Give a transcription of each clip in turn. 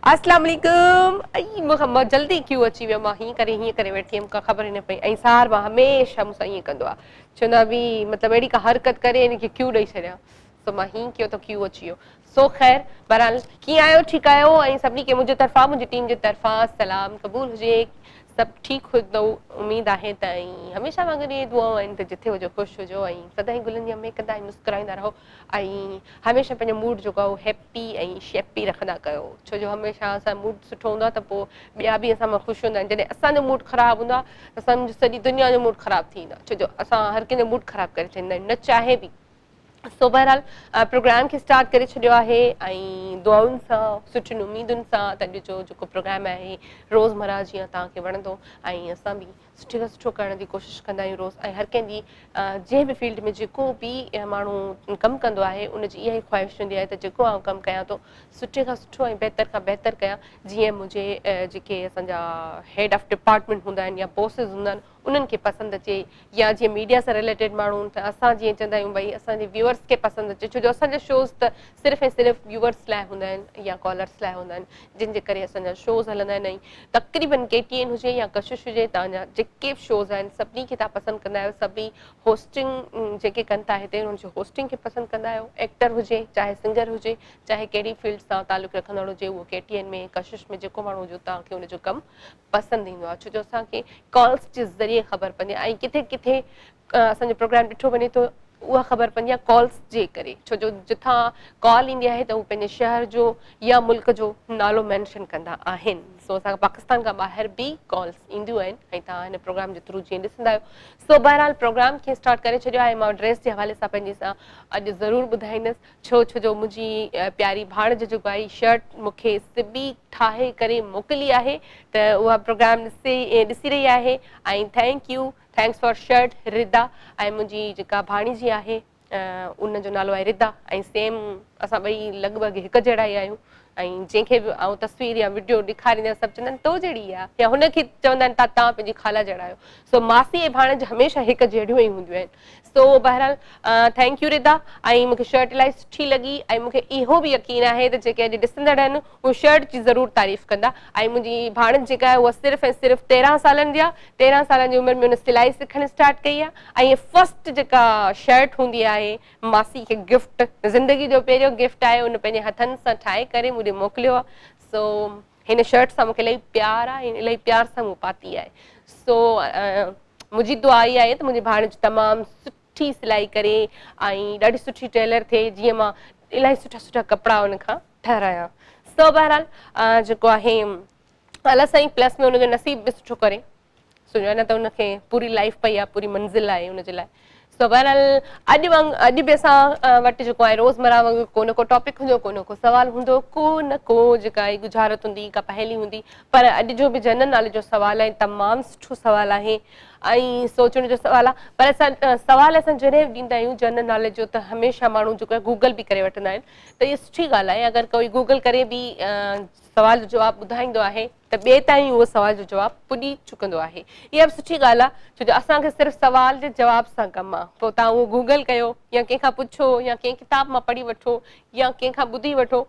अस्सलाम वालेकुम। आई मूंखां जल्दी क्यों अची वियो, मां हीअं करे वेठी हुयमि, का ख़बर न पई। ऐं सार मां हमेशह मूंसां ईअं कंदो आहे, चवंदो आहे बि मतिलबु अहिड़ी का हरकत करे इनखे क्यों ॾेई छॾियां। सो मां हीअं कयो त क्यों अची वियो। सो ख़ैर बहरहाल कीअं आहियो, ठीकु आहियो? ऐं सभिनी खे मुंहिंजे तरफ़ां, मुंहिंजी टीम जे तरफ़ां सलाम क़बूल हुजे। सभु ठीकु हूंदो उमेदु आहे त। ऐं हमेशह वांगुरु इहे दुआऊं आहिनि त जिथे हुजो ख़ुशि हुजो ऐं सदाईं गुलनि जी महक कंदा मुस्कुराईंदा रहो ऐं हमेशह पंहिंजो मूड जेको आहे हैप्पी ऐं शेप्पी रखंदा कयो। छो जो हमेशह असांजो मूड सुठो हूंदो आहे त पोइ ॿिया बि असां मां ख़ुशि हूंदा आहिनि। जॾहिं असांजो मूड ख़राबु हूंदो आहे त सम्झ सॼी दुनिया जो मूड ख़राबु थी वेंदो आहे, छो जो असां हर कंहिंजो मूड ख़राबु करे छॾींदा आहियूं, न चाहे बि। सो बहरहाल प्रोग्राम खे स्टार्ट करे छॾियो आहे ऐं दुआउनि सां, सुठियुनि उमेदुनि सां त अॼु जो जेको प्रोग्राम आहे रोज़मर्रा जीअं तव्हांखे वणंदो ऐं असां बि सुठे खां सुठो करण जी कोशिशि कंदा आहियूं रोज़। ऐं हर कंहिंजी जंहिं बि फील्ड में जेको बि माण्हू कमु कंदो आहे उनजी इहा ई ख़्वाहिश हूंदी आहे त जेको आउं कमु कयां थो सुठे खां सुठो ऐं बहितर कयां। जीअं मुंहिंजे जेके असांजा हेड ऑफ डिपार्टमेंट हूंदा आहिनि या बॉसिस हूंदा आहिनि उन्हनि खे पसंदि अचे, या जीअं मीडिया सां रिलेटेड माण्हू त असां जीअं चवंदा आहियूं भई असांजे व्यूअर्स खे पसंदि अचे। छो जो असांजा शोज़ त सिर्फ़ु ऐं सिर्फ़ु व्यूअर्स लाइ हूंदा आहिनि या कॉलर्स लाइ हूंदा आहिनि, जिन जे करे असांजा शोज़ हलंदा आहिनि। ऐं तक़रीबन KTN हुजे या कशिश हुजे, तव्हांजा जेके बि शोज़ आहिनि सभिनी खे तव्हां पसंदि कंदा आहियो। सभई होस्टिंग जेके कनि था हिते उन्हनि जी होस्टिंग खे पसंदि कंदा आहियो। एक्टर हुजे, चाहे सिंगर हुजे, चाहे कहिड़ी फील्ड सां तालुक़ु रखंदड़ हुजे, उहो KTN में कशिश में जेको माण्हू हुजे तव्हांखे उनजो कमु पसंदि ईंदो आहे। छो जो असांखे कॉल्स जे ज़रिए ख़बर पवंदी आहे ऐं किथे किथे असांजो प्रोग्राम ॾिठो वञे थो उहा ख़बर पवंदी आहे कॉल्स जे करे। छो जो जिथां कॉल ईंदी आहे त उहो पंहिंजे शहर जो या मुल्क जो नालो मैंशन कंदा आहिनि। सो असांखे पाकिस्तान खां ॿाहिरि बि कॉल्स ईंदियूं आहिनि ऐं तव्हां हिन प्रोग्राम जे थ्रू जीअं ॾिसंदा आहियो। सो बहरहाल प्रोग्राम खे स्टार्ट करे छॾियो आहे। मां ड्रेस जे हवाले सां पंहिंजे सां अॼु ज़रूरु ॿुधाईंदसि, छो जो मुंहिंजी प्यारी भाणेज जेको आहे शर्ट मूंखे सिबी ठाहे करे मोकिली आहे त उहा प्रोग्राम ॾिसी रही आहे। ऐं थैंक्स फॉर शर्ट रिदा। ऐं मुंहिंजी जेका भाणीजी आहे उनजो नालो आहे रिदा ऐं सेम असां ॿई लॻभॻि हिकु जहिड़ा ई आहियूं। ऐं जंहिंखे बि ऐं तस्वीर या वीडियो ॾेखारींदा सभु चवंदा आहिनि तो जहिड़ी आहे, या हुनखे चवंदा आहिनि तव्हां पंहिंजी ख़ाला जहिड़ा आहियो। सो मासी ऐं भाणेज हमेशह हिकु जहिड़ियूं ई हूंदियूं आहिनि। सो बहरहाल थैंक यू रिदा। ऐं मूंखे शर्ट इलाही सुठी लॻी ऐं मूंखे इहो बि यकीन आहे त जेके अॼु ॾिसंदड़ आहिनि उहे शर्ट जी ज़रूरु तारीफ़ कंदा। ऐं मुंहिंजी भाणेज जेका आहे उहा सिर्फ़ु ऐं सिर्फ़ु 13 सालनि जी आहे। 13 सालनि जी उमिरि में उन सिलाई सिखणु स्टार्ट कई आहे ऐं फस्ट जेका शर्ट हूंदी आहे मासी खे गिफ्ट, ज़िंदगी जो पहिरियों गिफ्ट आहे, उन पंहिंजे हथनि सां ठाहे करे मूंखे मोकिलियो आहे। सो हिन शर्ट सां मूंखे इलाही प्यार आहे, इलाही प्यार सां मूं पाती आहे। सो मुंहिंजी दुआ इहा आहे त मुंहिंजी भाणेज तमामु सुठी सिलाई करे ऐं ॾाढी सुठी टेलर थिए, जीअं मां इलाही सुठा सुठा कपिड़ा उनखां ठहिरायां। सो बहरहाल जेको आहे अलाह साईं प्लस में उनजो नसीब बि सुठो करे, सुञा न त उनखे पूरी लाइफ पई आहे, पूरी मंज़िल आहे उनजे लाइ। सो बहरहाल अॼु बि असां वटि जेको आहे रोज़मर्रा वांगुरु को न को टॉपिक हूंदो, को न को सुवाल हूंदो, को न को जेका आहे गुज़ारत हूंदी, का पहेली हूंदी। पर अॼु जो बि जनरल नॉलेज जो सुवाल आहे, तमामु सुठो सुवाल आहे ऐं सोचण जो सुवाल आहे। पर सुवाल असां जॾहिं बि ॾींदा आहियूं जनरल नॉलेज जो त हमेशह माण्हू जेको आहे गूगल बि करे वठंदा आहिनि। त इहा सुठी ॻाल्हि आहे, अगरि कोई गूगल करे बि सवाल जो जवाबु ॿुधाईंदो आहे त ॿिए ताईं उहो सवाल जो जवाबु पुॼी चुकंदो आहे। इहा बि सुठी ॻाल्हि आहे, छो जो असांखे सिर्फ़ु सवाल जे जवाब सां कमु आहे। पोइ तव्हां उहो गूगल कयो या कंहिंखां पुछो या कंहिं किताब मां पढ़ी वठो या कंहिंखां ॿुधी वठो,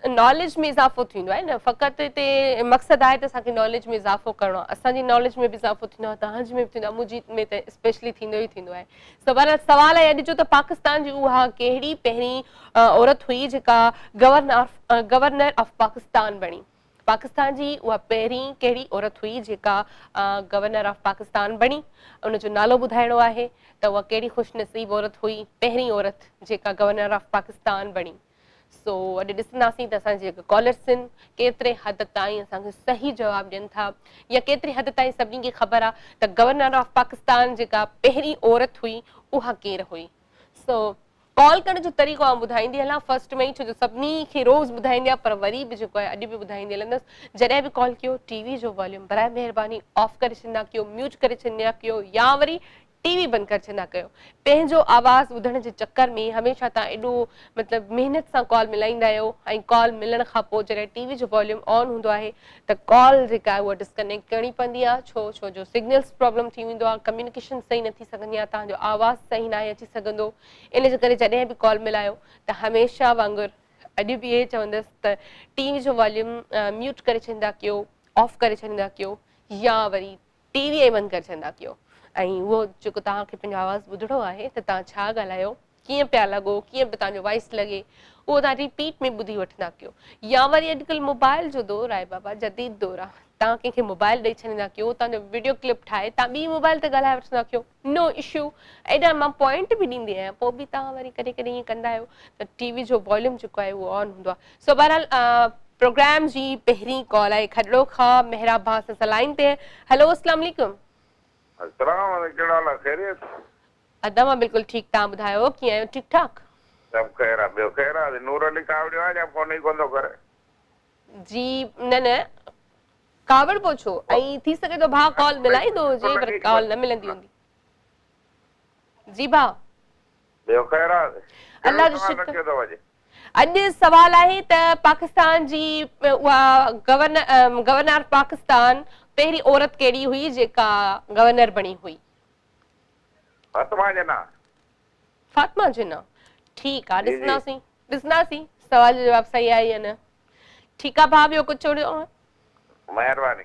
नॉलेज में इज़ाफ़ो थींदो आहे न। फ़क़ति हिते मक़सदु आहे त असांखे नॉलेज में इज़ाफ़ो करिणो आहे, असांजी नॉलेज में बि इज़ाफ़ो थींदो आहे, तव्हांजे में बि थींदो आहे, मुंहिंजी में त स्पेशली थींदो ई थींदो आहे। सो बहरहाल सुवाल आहे अॼु जो त पाकिस्तान जी उहा कहिड़ी पहिरीं औरत हुई जेका गवर्नर ऑफ पाकिस्तान बणी। पाकिस्तान जी उहा पहिरीं कहिड़ी औरत हुई जेका गवर्नर ऑफ पाकिस्तान बणी, उनजो नालो ॿुधाइणो आहे त उहा कहिड़ी ख़ुशनसीब औरत हुई, पहिरीं औरत जेका गवर्नर ऑफ पाकिस्तान बणी। सो अॼु ॾिसंदासीं त असांजे जेके कॉलर्स आहिनि केतिरे हद ताईं असांखे सही जवाबु ॾियनि था, या केतिरी हद ताईं सभिनी खे ख़बर आहे त गवर्नर ऑफ पाकिस्तान जेका पहिरीं औरत हुई उहा केरु हुई। सो कॉल करण जो तरीक़ो आउं ॿुधाईंदी हलां फस्ट में ई, छो जो सभिनी खे रोज़ ॿुधाईंदी आहे, पर वरी बि जेको आहे अॼु बि ॿुधाईंदी हलंदसि। जॾहिं बि कॉल कयो टीवी जो वॉल्यूम बराए महिरबानी ऑफ करे छॾंदा कयो, म्यूट करे छॾंदा कयो, या वरी टीवी बंदि करे छॾंदा कयो। पंहिंजो आवाज़ ॿुधण जे चक्कर में हमेशह तव्हां एॾो मतिलबु महिनत सां कॉल मिलाईंदा आहियो ऐं कॉल मिलण खां पोइ जॾहिं टीवी जो वॉल्यूम ऑन हूंदो आहे त कॉल जेका आहे उहा डिस्कनेक्ट करणी पवंदी आहे। छो जो सिग्नल्स प्रॉब्लम थी वेंदो आहे, कम्युनिकेशन सही न थी सघंदी आहे, तव्हांजो आवाज़ सही न आहे अची सघंदो। इन जे करे जॾहिं बि कॉल मिलायो त हमेशह वांगुरु अॼु बि इहे चवंदसि त टीवी जो वॉल्यूम म्यूट करे छॾींदा कयो, ऑफ करे छॾींदा कयो, या वरी टीवी बंदि करे छॾींदा कयो। ऐं उहो जेको तव्हांखे पंहिंजो आवाज़ु ॿुधिणो आहे त तव्हां छा ॻाल्हायो, कीअं पिया लॻो, कीअं बि तव्हांजो वॉइस लॻे, उहो तव्हां रिपीट में ॿुधी वठंदा कयो। या वरी अॼुकल्ह मोबाइल जो दौर आहे बाबा, जदीद दौर आहे, तव्हां कंहिंखे मोबाइल ॾेई छॾींदा कयो, तव्हांजो वीडियो क्लिप ठाहे तव्हां ॿी मोबाइल ते ॻाल्हाए वठंदा कयो, नो इशू। एॾा मां पॉइंट बि ॾींदी आहियां, पोइ बि तव्हां वरी कॾहिं कॾहिं ईअं कंदा आहियो त टीवी जो वॉल्यूम जेको आहे उहो ऑन हूंदो आहे। सो बहरहाल प्रोग्राम जी पहिरीं कॉल आहे खॾड़ो खां मेहराब भाउ सां लाइन ते। हेलो अस्सलाम वालेकुम। अदा मां बिल्कुलु ठीकु, तव्हां ॿुधायो कीअं आहियो, ठीकु ठाक? सब खैर आहे, ॿियो खैर आहे? नूर अली कावड़ियो आहे या फोन ई कोन थो करे? जी न न कावड़ पो छो, ऐं थी सघे थो भाउ कॉल मिलाईंदो हुजे पर कॉल न मिलंदी हूंदी। जी भाउ ॿियो खैर आहे? अल्लाह जो शुक्र। अॼु सवाल आहे त पाकिस्तान जी उहा गवर्नर पाकिस्तान पहिरीं औरत कहिड़ी हुई जेका गवर्नर बणी हुई? फातिमा जिन्ना। फातिमा जिन्ना, ठीकु आहे, ॾिसंदासीं सवाल जो जवाबु सही आहे या न। ठीकु आहे भाउ, ॿियो कुझु चवणो? महिरबानी,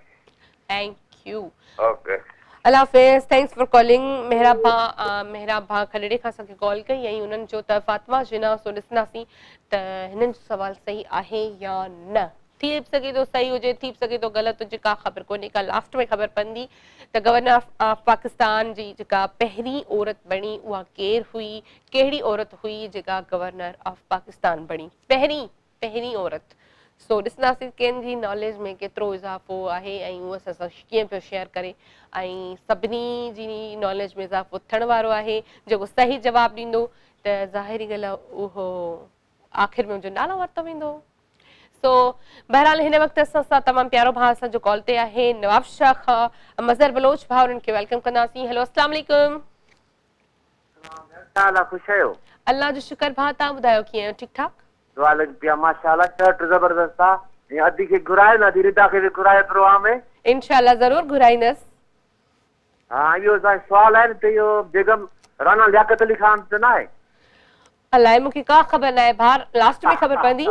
थैंक यू, ओके, अल्लाह हाफ़िज़, थैंक्स फॉर कॉलिंग। मेहराब भाउ खॾड़े खां असांखे कॉल कई ऐं उन्हनि चयो त फातिमा जिन्ना। सो ॾिसंदासीं त हिननि जो सवाल सही आहे या न। थी सघे थो सही हुजे, थी सघे थो ग़लति हुजे, का ख़बर कोन्हे, का लास्ट में ख़बर पवंदी त गवर्नर ऑफ पाकिस्तान जी जेका पहिरीं औरत बणी उहा केरु हुई, कहिड़ी औरत हुई जेका गवर्नर ऑफ पाकिस्तान बणी, पहिरीं औरत। सो ॾिसंदासीं कंहिंजी नॉलेज में केतिरो इज़ाफ़ो आहे ऐं उहो असां कीअं पियो शेयर करे। ऐं सभिनी जी नॉलेज में इज़ाफ़ो थियण वारो आहे। जेको सही जवाबु ॾींदो त ज़ाहिरी ॻाल्हि आहे उहो आख़िर में मुंहिंजो नालो वरितो वेंदो। सो बहरहाल हिन वक़्तु असां सां तमामु प्यारो भाउ असांजो कॉल ते आहे, नवाब शाह खां मज़हर बलोच भाउ, उन्हनि खे वेलकम कंदासीं। हेलो अस्सलाम वालेकुम। अल्लाह जो शुक्र भाउ, तव्हां ॿुधायो कीअं आहियो, ठीकु ठाक? माशाल्लाह, शर्ट ज़बरदस्त आहे। अदी खे घुराए न, अदी रिदा खे बि घुराए प्रोग्राम में इंशाल्लाह ज़रूर घुराईंदसि। हाँ, इहो सवाल आहे त इहो बेगम राना लियाकत अली खान त न आहे? अलाए, मूंखे का ख़बर न आहे भाउ, लास्ट में ख़बर पवंदी।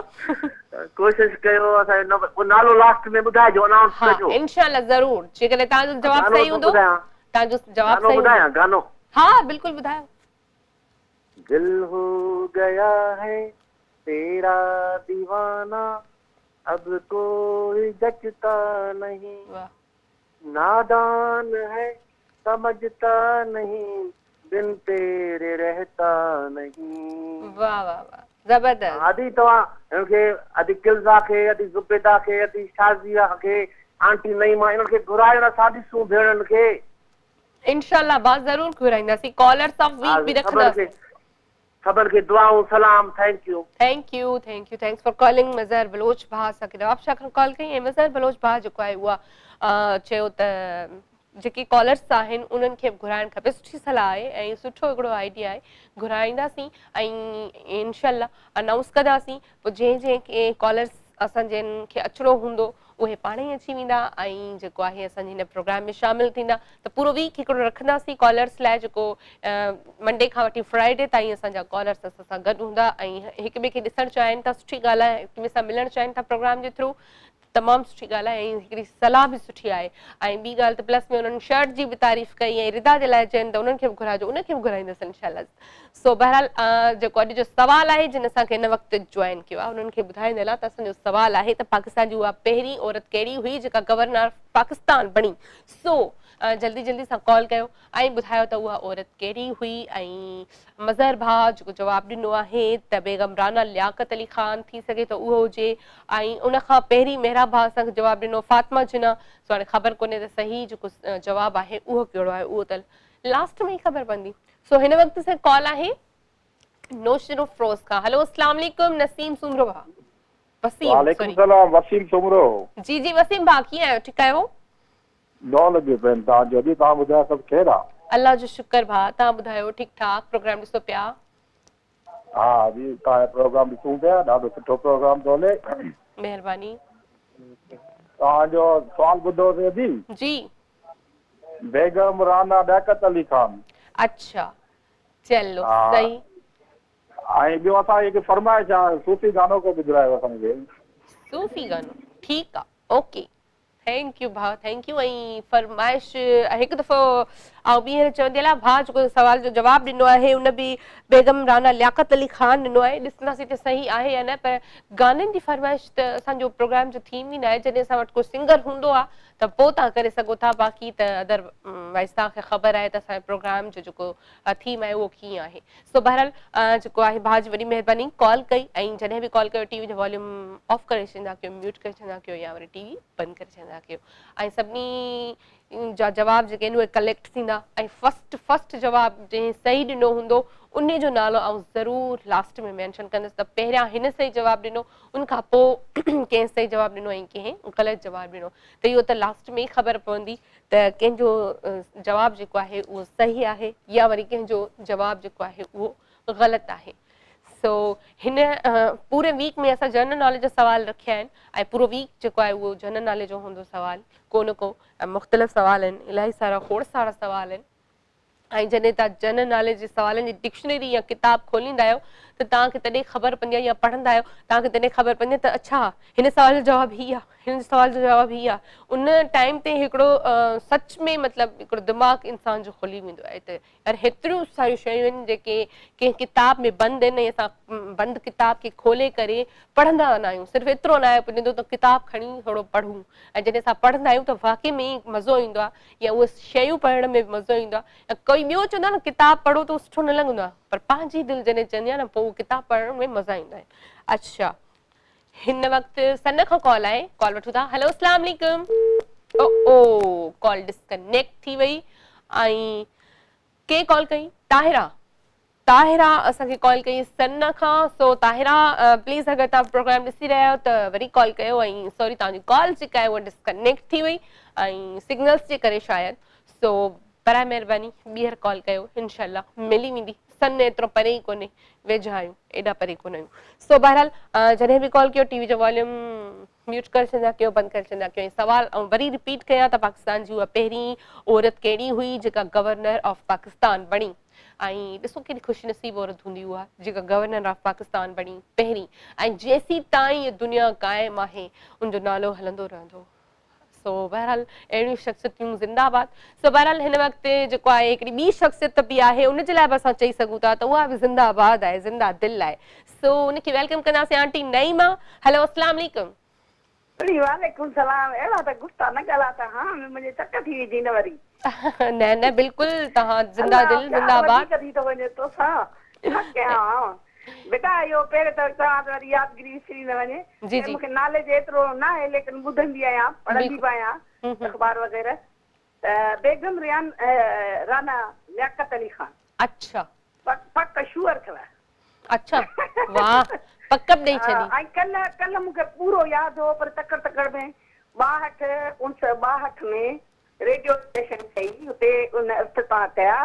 कोशिश कयो असांजो नालो लास्ट में ॿुधाइजो, अनाउंस कजो। इंशाल्लाह ज़रूर, जेकॾहिं तव्हांजो जवाबु सही हूंदो, तव्हांजो जवाबु सही ॿुधायां गानो? हाँ बिल्कुलु ॿुधायो। दिल हो गया है तेरा दीवाना, अब कोई जचता नहीं, नादान है समझता नहीं, बिन तेरे रहता नहीं। वाह वाह वाह, जबरदस्त। आदि तव्हां हिनखे आदि किल्ज़ा खे, आदि ज़ुबैदा खे, आदि शाज़िया खे, आंटी नईमा, इन्हनि खे घुरायो न, सां ॾिसूं भेणनि खे। इंशाल्लाह बात ज़रूर घुराईंदासीं, कॉलर्स ऑफ वीक बि रखंदासीं। ख़बर के दुआऊं सलाम, thank you, thanks for calling. Mazhar Baloch भाउ असांखे नवाब शाह खां कॉल कई ऐं मज़हर बलोच भाउ जेको आहे उहा चयो त जेके कॉलर्स आहिनि उन्हनि खे घुराइणु खपे। सुठी सलाह आहे ऐं सुठो हिकिड़ो आइडिया आहे, घुराईंदासीं ऐं इंशाल्लाह अनाउंस कंदासीं। पोइ जंहिं कॉलर्स असांजनि खे अचिणो हूंदो उहे पाण ई अची वेंदा ऐं जेको आहे असांजे हिन प्रोग्राम में शामिलु थींदा। त पूरो वीक हिकिड़ो रखंदासीं कॉलर्स लाइ, जेको मंडे खां वठी फ्राइडे ताईं असांजा कॉलर्स असां सां गॾु हूंदा ऐं हिक ॿिए खे ॾिसणु चाहिनि था, सुठी ॻाल्हि आहे, हिक ॿिए सां मिलणु चाहिनि था प्रोग्राम जे थ्रू, तमामु सुठी ॻाल्हि आहे ऐं हिकिड़ी सलाह बि सुठी आहे। ऐं ॿी ॻाल्हि त प्लस में उन्हनि शर्ट जी बि तारीफ़ कई ऐं रिदा जे लाइ चइनि त उन्हनि खे बि घुराइजो, उनखे बि घुराईंदसि इंशाल्लाह। सो बहरहाल जेको अॼु जो सवाल आहे जिन असांखे हिन वक़्तु जॉइन कयो आहे उन्हनि खे ॿुधाईंदे त असांजो सवाल आहे त पाकिस्तान जी उहा पहिरीं औरत कहिड़ी हुई जेका गवर्नर पाकिस्तान बणी। सो जल्दी जल्दी सां कॉल कयो ऐं ॿुधायो त उहा औरत कहिड़ी हुई। ऐं मज़हर भाउ जेको जवाबु ॾिनो आहे त बेगम राना लियाकत अली खान, थी सघे त उहो हुजे, ऐं उनखां पहिरीं मेहराब भाउ असांखे जवाबु ॾिनो फातिमा जिन्ना। सो हाणे ख़बर कोन्हे त सही जेको जवाबु आहे उहो कहिड़ो आहे, उहो त लास्ट में ई ख़बर पवंदी। सो हिन वक़्तु से कॉल आहे नौशरो फिरोज़ खां। हेलो अस्सलाम वालेकुम, नसीम सुमरो भाउ। वालेकुम सलाम, वसीम सुमरो। जी जी वसीम भाउ, कीअं आहियो, ठीकु आहियो? नौ लॻे पिया तव्हांजो, अॼु तव्हां ॿुधायो सभु ख़ैरु आहे? अल्लाह जो शुक्र भाउ, तव्हां ॿुधायो ठीकु ठाक, प्रोग्राम ॾिसो पिया? हाँ जी, तव्हांजो प्रोग्राम ॾिसूं पिया, ॾाढो सुठो प्रोग्राम थो हले। महिरबानी। तव्हांजो सुवाल ॿुधोसीं अॼु जी, बेगम राना लियाकत अली खान। अच्छा चलो सही। ऐं ॿियो असां हिकु फरमाइश आहे सूफ़ी गानो को ॿुधायो असांखे सूफ़ी गानो ठीकु आहे ओके थैंक यू भाउ थैंक यू ऐं फरमाइश हिकु दफ़ो ऐं ॿीहर चवंदी हलां भाउ जेको सवाल जो जवाबु ॾिनो आहे उन बि बेगम राना लियाकत अली ख़ान ॾिनो आहे ॾिसंदासीं त सही आहे या न पर गाननि जी फरमाइश त असांजो प्रोग्राम जो थीम ई न आहे जॾहिं असां वटि को सिंगर हूंदो आहे त पोइ तव्हां करे सघो था बाक़ी त अदरवाइज़ तव्हांखे ख़बर आहे त असांजे प्रोग्राम जो जेको थीम आहे उहो कीअं आहे सो बहरहाल जेको आहे भाउ जी वॾी महिरबानी कॉल कई ऐं जॾहिं बि कॉल कयो टीवी जो वॉल्यूम ऑफ करे छॾींदा कयो म्यूट करे छॾींदा कयो या वरी टीवी बंदि करे छॾींदा कयो ऐं सभिनी जा जवाब जेके आहिनि उहे कलेक्ट थींदा ऐं फर्स्ट जवाबु जंहिं सही ॾिनो हूंदो उन जो नालो ऐं ज़रूरु लास्ट में मेंशन कंदसि त पहिरियां हिन सही जवाबु ॾिनो उनखां पोइ कंहिं सही जवाबु ॾिनो ऐं कंहिं ग़लति जवाबु ॾिनो त इहो त लास्ट में ई ख़बर पवंदी त कंहिंजो जवाबु जेको आहे उहो सही आहे या वरी कंहिंजो जवाबु जेको आहे उहो ग़लति आहे सो हिन पूरे वीक में असां जनरल नॉलेज जा सवाल रखिया आहिनि ऐं पूरो वीक जेको आहे उहो जनरल नॉलेज जो हूंदो सवाल को न को मुख़्तलिफ़ सवाल आहिनि इलाही सारा खोड़ सारा सवाल आहिनि ऐं जॾहिं तव्हां जनरल नॉलेज जे सवालनि जी डिक्शनरी या किताब खोलींदा आहियो त तव्हांखे तॾहिं ख़बर पवंदी आहे या पढ़ंदा आहियो तव्हांखे तॾहिं ख़बर पवंदी आहे त अच्छा हिन सवाल जो जवाबु हीअ आहे हिन सवाल जो जवाबु हीअ आहे उन टाइम ते हिकिड़ो सच में मतिलबु हिकिड़ो दिमाग़ु इंसान जो खुली वेंदो आहे त यार हेतिरियूं सारियूं शयूं आहिनि जेके कंहिं किताब में बंदि आहिनि ऐं असां बंदि किताब खे खोले करे पढ़ंदा न आहियूं सिर्फ़ु एतिरो न आहे पुॼंदो त किताब खणी थोरो पढ़ूं ऐं जॾहिं असां पढ़ंदा आहियूं त वाक़ई में ई मज़ो ईंदो आहे या उहे शयूं पढ़ण में मज़ो ईंदो आहे कोई ॿियो चवंदो आहे न किताब पढ़ो त सुठो न लॻंदो आहे पर पंहिंजी दिलि जॾहिं चवंदी आहे न पोइ किताब पढ़ण में मज़ा ईंदा आहिनि अच्छा हिन वक़्तु सन खां कॉल आहे कॉल वठूं था हेलो अस्सलाम वालेकुम ओ कॉल डिस्कनेक्ट थी वई ऐं के कॉल कई ताहिरा असांखे कॉल कई सन खां सो ताहिरा प्लीज़ अगरि तव्हां प्रोग्राम ॾिसी रहिया आहियो त वरी कॉल कयो ऐं सॉरी तव्हांजी कॉल जेका आहे उहा डिस्कनेक्ट थी वई ऐं सिग्नल्स जे करे शायदि सो बराए महिरबानी ॿीहर कॉल कयो इनशाअल्लाह मिली वेंदी सन एतिरो परे ई कोन्हे वेझा आहियूं एॾा परे कोन आहियूं सो बहरहाल जॾहिं बि कॉल कयो टीवी जो वॉल्यूम म्यूट करे छॾंदा कयो बंदि करे छॾंदा कयो ऐं सवाल ऐं वरी रिपीट कयां त पाकिस्तान जी उहा पहिरीं औरत कहिड़ी हुई जेका गवर्नर ऑफ पाकिस्तान बणी ऐं ॾिसो केॾी ख़ुशि नसीब औरत हूंदी उहा जेका गवर्नर ऑफ पाकिस्तान बणी पहिरीं ऐं जेसीं ताईं इहा दुनिया क़ाइमु आहे उनजो नालो हलंदो रहंदो सो बहरहाल अहिड़ियूं शख़्सियतूं ज़िंदाबाद सो बहरहाल हिन वक़्तु जेको आहे हिकिड़ी ॿी शख़्सियत बि आहे उनजे लाइ बि असां चई सघूं था त उहा बि ज़िंदाबाद आहे ज़िंदा दिलि आहे सो उनखे वेलकम कंदासीं आंटी नईमा हेलो अस्सलाम वालेकुम वालेकुम सलाम अहिड़ा त गुस्सा न ॻाल्हा त हा मुंहिंजी चक थी वेंदी न वरी न बिल्कुलु तव्हां ज़िंदा दिलि ज़िंदाबाद थी थो वञे तोसां छा कयां बेटा इहो पहिरें त तव्हां त वरी यादगिरी विसरी न वञे जी जी मूंखे नालेज एतिरो न आहे लेकिन ॿुधंदी आहियां पढ़ंदी बि आहियां अख़बार वग़ैरह त बेगम राना लियाकत अली ख़ान अच्छा पक शुअर अथव अच्छा वाह पक ॾेई छॾी ऐं कल्ह मूंखे पूरो यादि हो पर तकड़ में 1962 में रेडियो स्टेशन ठही हुते उन इफ़्तिताह कया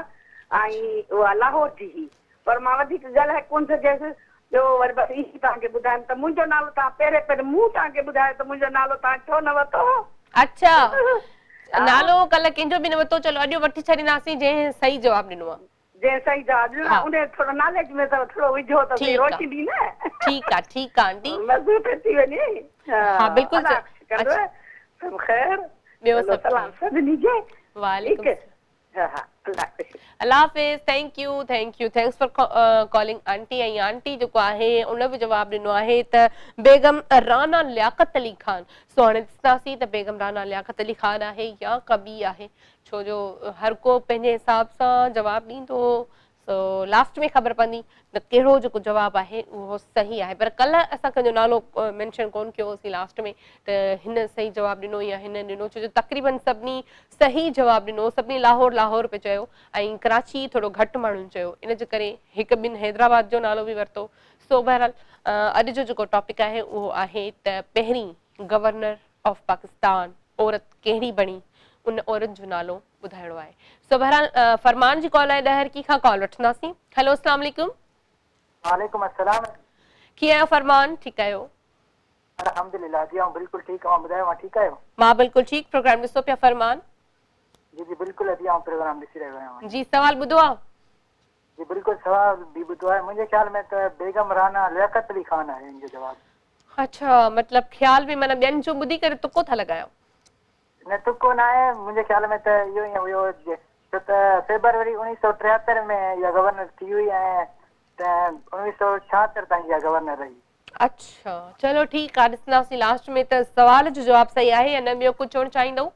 ऐं उहा लाहौर जी हुई पर मां वधीक ॻाल्हाए कोन सघियसि ॿियो वरी बसि ई तव्हांखे ॿुधाइनि त मुंहिंजो नालो तव्हां पहिरें मूं तव्हांखे ॿुधायो त मुंहिंजो नालो तव्हां छो न वरितो अच्छा नालो कल्ह कंहिंजो बि न वरितो चलो अॼु वठी छॾींदासीं जंहिं सही जवाबु ॾिनो आहे जंहिं सही जवाबु ॾिनो उन थोरो नॉलेज में त थोरो विझो त रोशनी न ठीकु आहे आंटी मज़ो थी वञे हा बिल्कुलु सब ख़ैर ॿियो सलाम सभिनी खे वालेकुम अल्लाह हाफ़िज़ thank you thanks for calling aunty ऐं आंटी जेको आहे उन बि जवाबु ॾिनो आहे त बेगम राना लियाकत अली ख़ान सो हाणे ॾिसंदासीं त बेगम राना लियाकत अली ख़ान आहे या कबी आहे छो जो हर को पंहिंजे हिसाब सां जवाबु ॾींदो सो लास्ट में ख़बर पवंदी त कहिड़ो जेको जवाबु आहे उहो सही आहे पर कल्ह असां कंहिंजो नालो मेंशन कोन कयोसीं लास्ट में त हिन सही जवाबु ॾिनो या हिन ॾिनो छो जो तक़रीबन सभिनी सही जवाबु ॾिनो सभिनी लाहौर पे चयो ऐं कराची थोरो घटि माण्हुनि चयो इन जे करे हिकु ॿिनि हैदराबाद जो नालो बि वरितो सो बहरहाल अॼु जो जेको टॉपिक आहे उहो आहे त पहिरीं गवर्नर ऑफ पाकिस्तान औरत कहिड़ी बणी उन औरत जो नालो ॿुधाइणो आहे सो बहरहाल फरमान जी कॉल आहे ॾहर की खां कॉल वठंदासीं हेलो अस्सलाम वालेकुम वालेकुम अस्सलाम कीअं आहियो फरमान ठीकु आहियो अल्हम्दुलिल्लाह जी बिल्कुलु ठीकु आहियां ॿुधायो मां ठीकु आहियो मां बिल्कुलु ठीकु प्रोग्राम ॾिसो पिया फरमान जी बिल्कुलु अॼु प्रोग्राम ॾिसी रहियो आहियां जी सवाल ॿुधो आहे जी बिल्कुल सवाल भी ॿुधो आहे। मुंहिंजे ख्याल में त बेगम राना लियाकत अली खान आहे हिन जो जवाब। अच्छा, मतलब ख्याल में माना ॿियनि जो ॿुधी करे तुको था लॻायो? न तुको न आहे, मुंहिंजे ख्याल में त इहो ई हुयो छो त फेब्रुवरी 1973 में इहा गवर्नर थी हुई ऐं त 1976 ताईं इहा गवर्नर रही। अच्छा चलो ठीकु आहे, ॾिसंदासीं लास्ट में त सवाल जो जवाब सही आहे या न। ॿियो कुझु चवणु चाहींदव?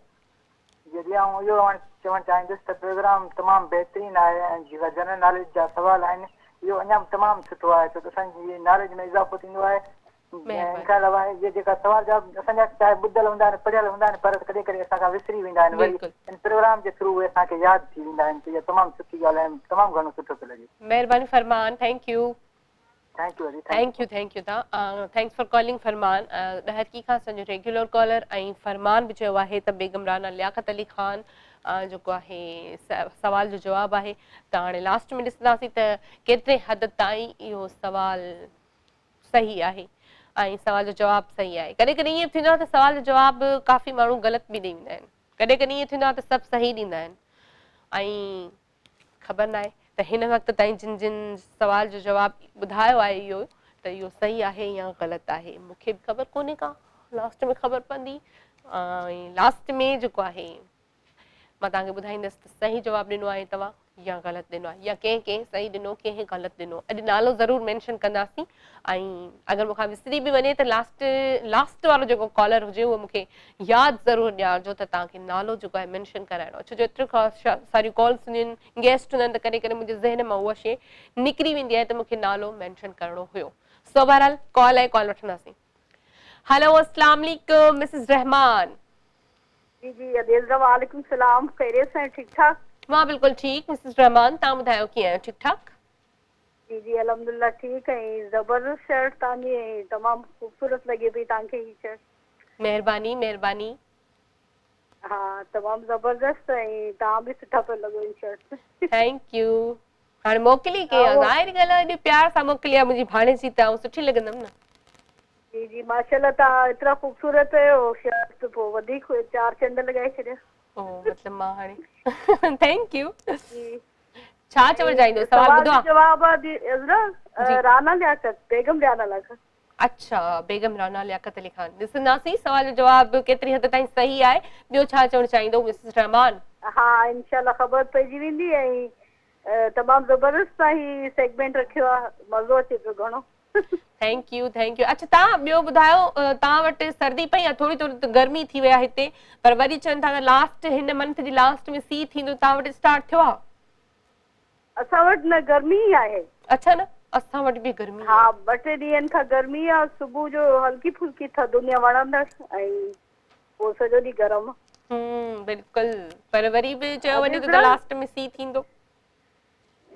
यदि आउं इहो चवणु चाहींदुसि त प्रोग्राम तमामु बहितरीनु आहे ऐं जेका जनरल नॉलेज जा सुवाल आहिनि इहो अञा तमामु सुठो आहे छो त असांजी नॉलेज में इज़ाफ़ो थींदो आहे। इन खां अलावा इहे जेका सवाल जवाब असांजा चाहे ॿुधल हूंदा आहिनि पढ़ियल हूंदा आहिनि पर कॾहिं कॾहिं असां खां विसरी वेंदा आहिनि, वरी इन प्रोग्राम जे थ्रू उहे असांखे यादि थी वेंदा आहिनि। त इहा तमामु सुठी ॻाल्हि आहे, तमामु घणो सुठो थो लॻे। महिरबानी Farman, thank you. Thank you thank you तव्हां thanks for calling Farman. Daharki खां असांजो रेगुलर कॉलर ऐं फरमान बि चयो आहे त बेगम राना लियाकत अली खान जेको आहे सवाल जो जवाबु आहे। त हाणे लास्ट में ॾिसंदासीं त केतिरे हद ताईं इहो सवाल सही आहे ऐं सवाल जो जवाबु सही आहे। कॾहिं कॾहिं ईअं थींदो आहे त सवाल जो जवाबु काफ़ी माण्हू ग़लति बि ॾेई वेंदा आहिनि, कॾहिं कॾहिं ईअं थींदो आहे त सभु सही ॾींदा आहिनि ऐं ख़बर न आहे त हिन वक़्त ताईं जिन जिन सवाल जो जवाबु ॿुधायो आहे इहो त इहो सही आहे या ग़लति आहे मूंखे बि ख़बर कोन्हे का, लास्ट में ख़बर पवंदी। ऐं लास्ट में जेको आहे मां तव्हांखे ॿुधाईंदसि त सही जवाबु ॾिनो आहे तव्हां या ग़लति ॾिनो आहे, या कंहिं सही ॾिनो कंहिं ग़लति ॾिनो। अॼु नालो ज़रूरु मेंशन कंदासीं ऐं अगरि मूंखां विसरी बि वञे त लास्ट वारो जेको कॉलर हुजे उहो मूंखे यादि ज़रूरु ॾियारिजो त तव्हांखे नालो जेको आहे मेंशन कराइणो आहे। छो जो एतिरियूं सारियूं कॉल्स हूंदियूं आहिनि, गेस्ट हूंदा आहिनि, त कॾहिं कॾहिं मुंहिंजे ज़हन मां उहा शइ निकिरी वेंदी आहे त मूंखे नालो मेंशन करणो हुयो। सो बहरहाल कॉल आहे, कॉल वठंदासीं। हेलो अस्सलाम वालेकुम मिसिस रहमान। जी जी अदील वालेकुम सलाम, खैरियत से ठीक ठाक? मां बिल्कुलु ठीकु मिसिस रहमान, तव्हां ॿुधायो कीअं आहियो? ठीकु ठाक? जी जी अल्हम्दुलिल्लाह ठीक है। जबरदस्त शर्ट तव्हांजी तमामु ख़ूबसूरत लॻे पई तव्हांखे ही शर्ट। महिरबानी महिरबानी। हाँ तमामु ज़बरदस्त ऐं तव्हां बि सुठा पिया लॻो इन शर्ट में। Thank U. हाणे मोकिली कया ज़ाहिर ॻाल्हि आहे, एॾे प्यार सां मोकिली आहे मुंहिंजी भाणेजी त आउं सुठी लॻंदमि न। जी जी माशाल्लाह तव्हां एतिरा ख़ूबसूरत आहियो, शर्ट त पोइ वधीक 4 चंड लॻाए छॾिया। ओ मतलब मां हाणे थैंक यू। जी छा चवण चाहींदो? सवाल ॿुधो आहे? जवाब राना लियाकत, बेगम राना लियाकत। अच्छा बेगम राना लियाकत अली खान। ॾिसंदासीं सवाल जो जवाब केतिरी हद ताईं सही आहे। ॿियो छा चवण चाहींदो मिसिस रहमान? हाँ इंशाल्लाह ख़बर पइजी वेंदी ऐं तमामु ज़बरदस्त तव्हां ही सेगमेंट रखियो आहे, मज़ो अचे पियो घणो। Thank you thank U. अच्छा तव्हां ॿियो ॿुधायो, तव्हां वटि सर्दी पई आहे? थोरी थोरी गर्मी थी वई आहे हिते, पर वरी चवनि था त लास्ट हिन मंथ जी लास्ट में सी थींदो, तव्हां वटि स्टार्ट थियो आहे? असां वटि न गर्मी ई आहे। अच्छा न असां वटि बि गर्मी। हाँ 2-3 ॾींहंनि खां गर्मी आहे, सुबुह जो हल्की फुल्की थधि दुनिया वणंदड़ ऐं पोइ सॼो ॾींहुं गरम। बिल्कुलु, पर वरी बि चयो वञे त लास्ट में सी थींदो।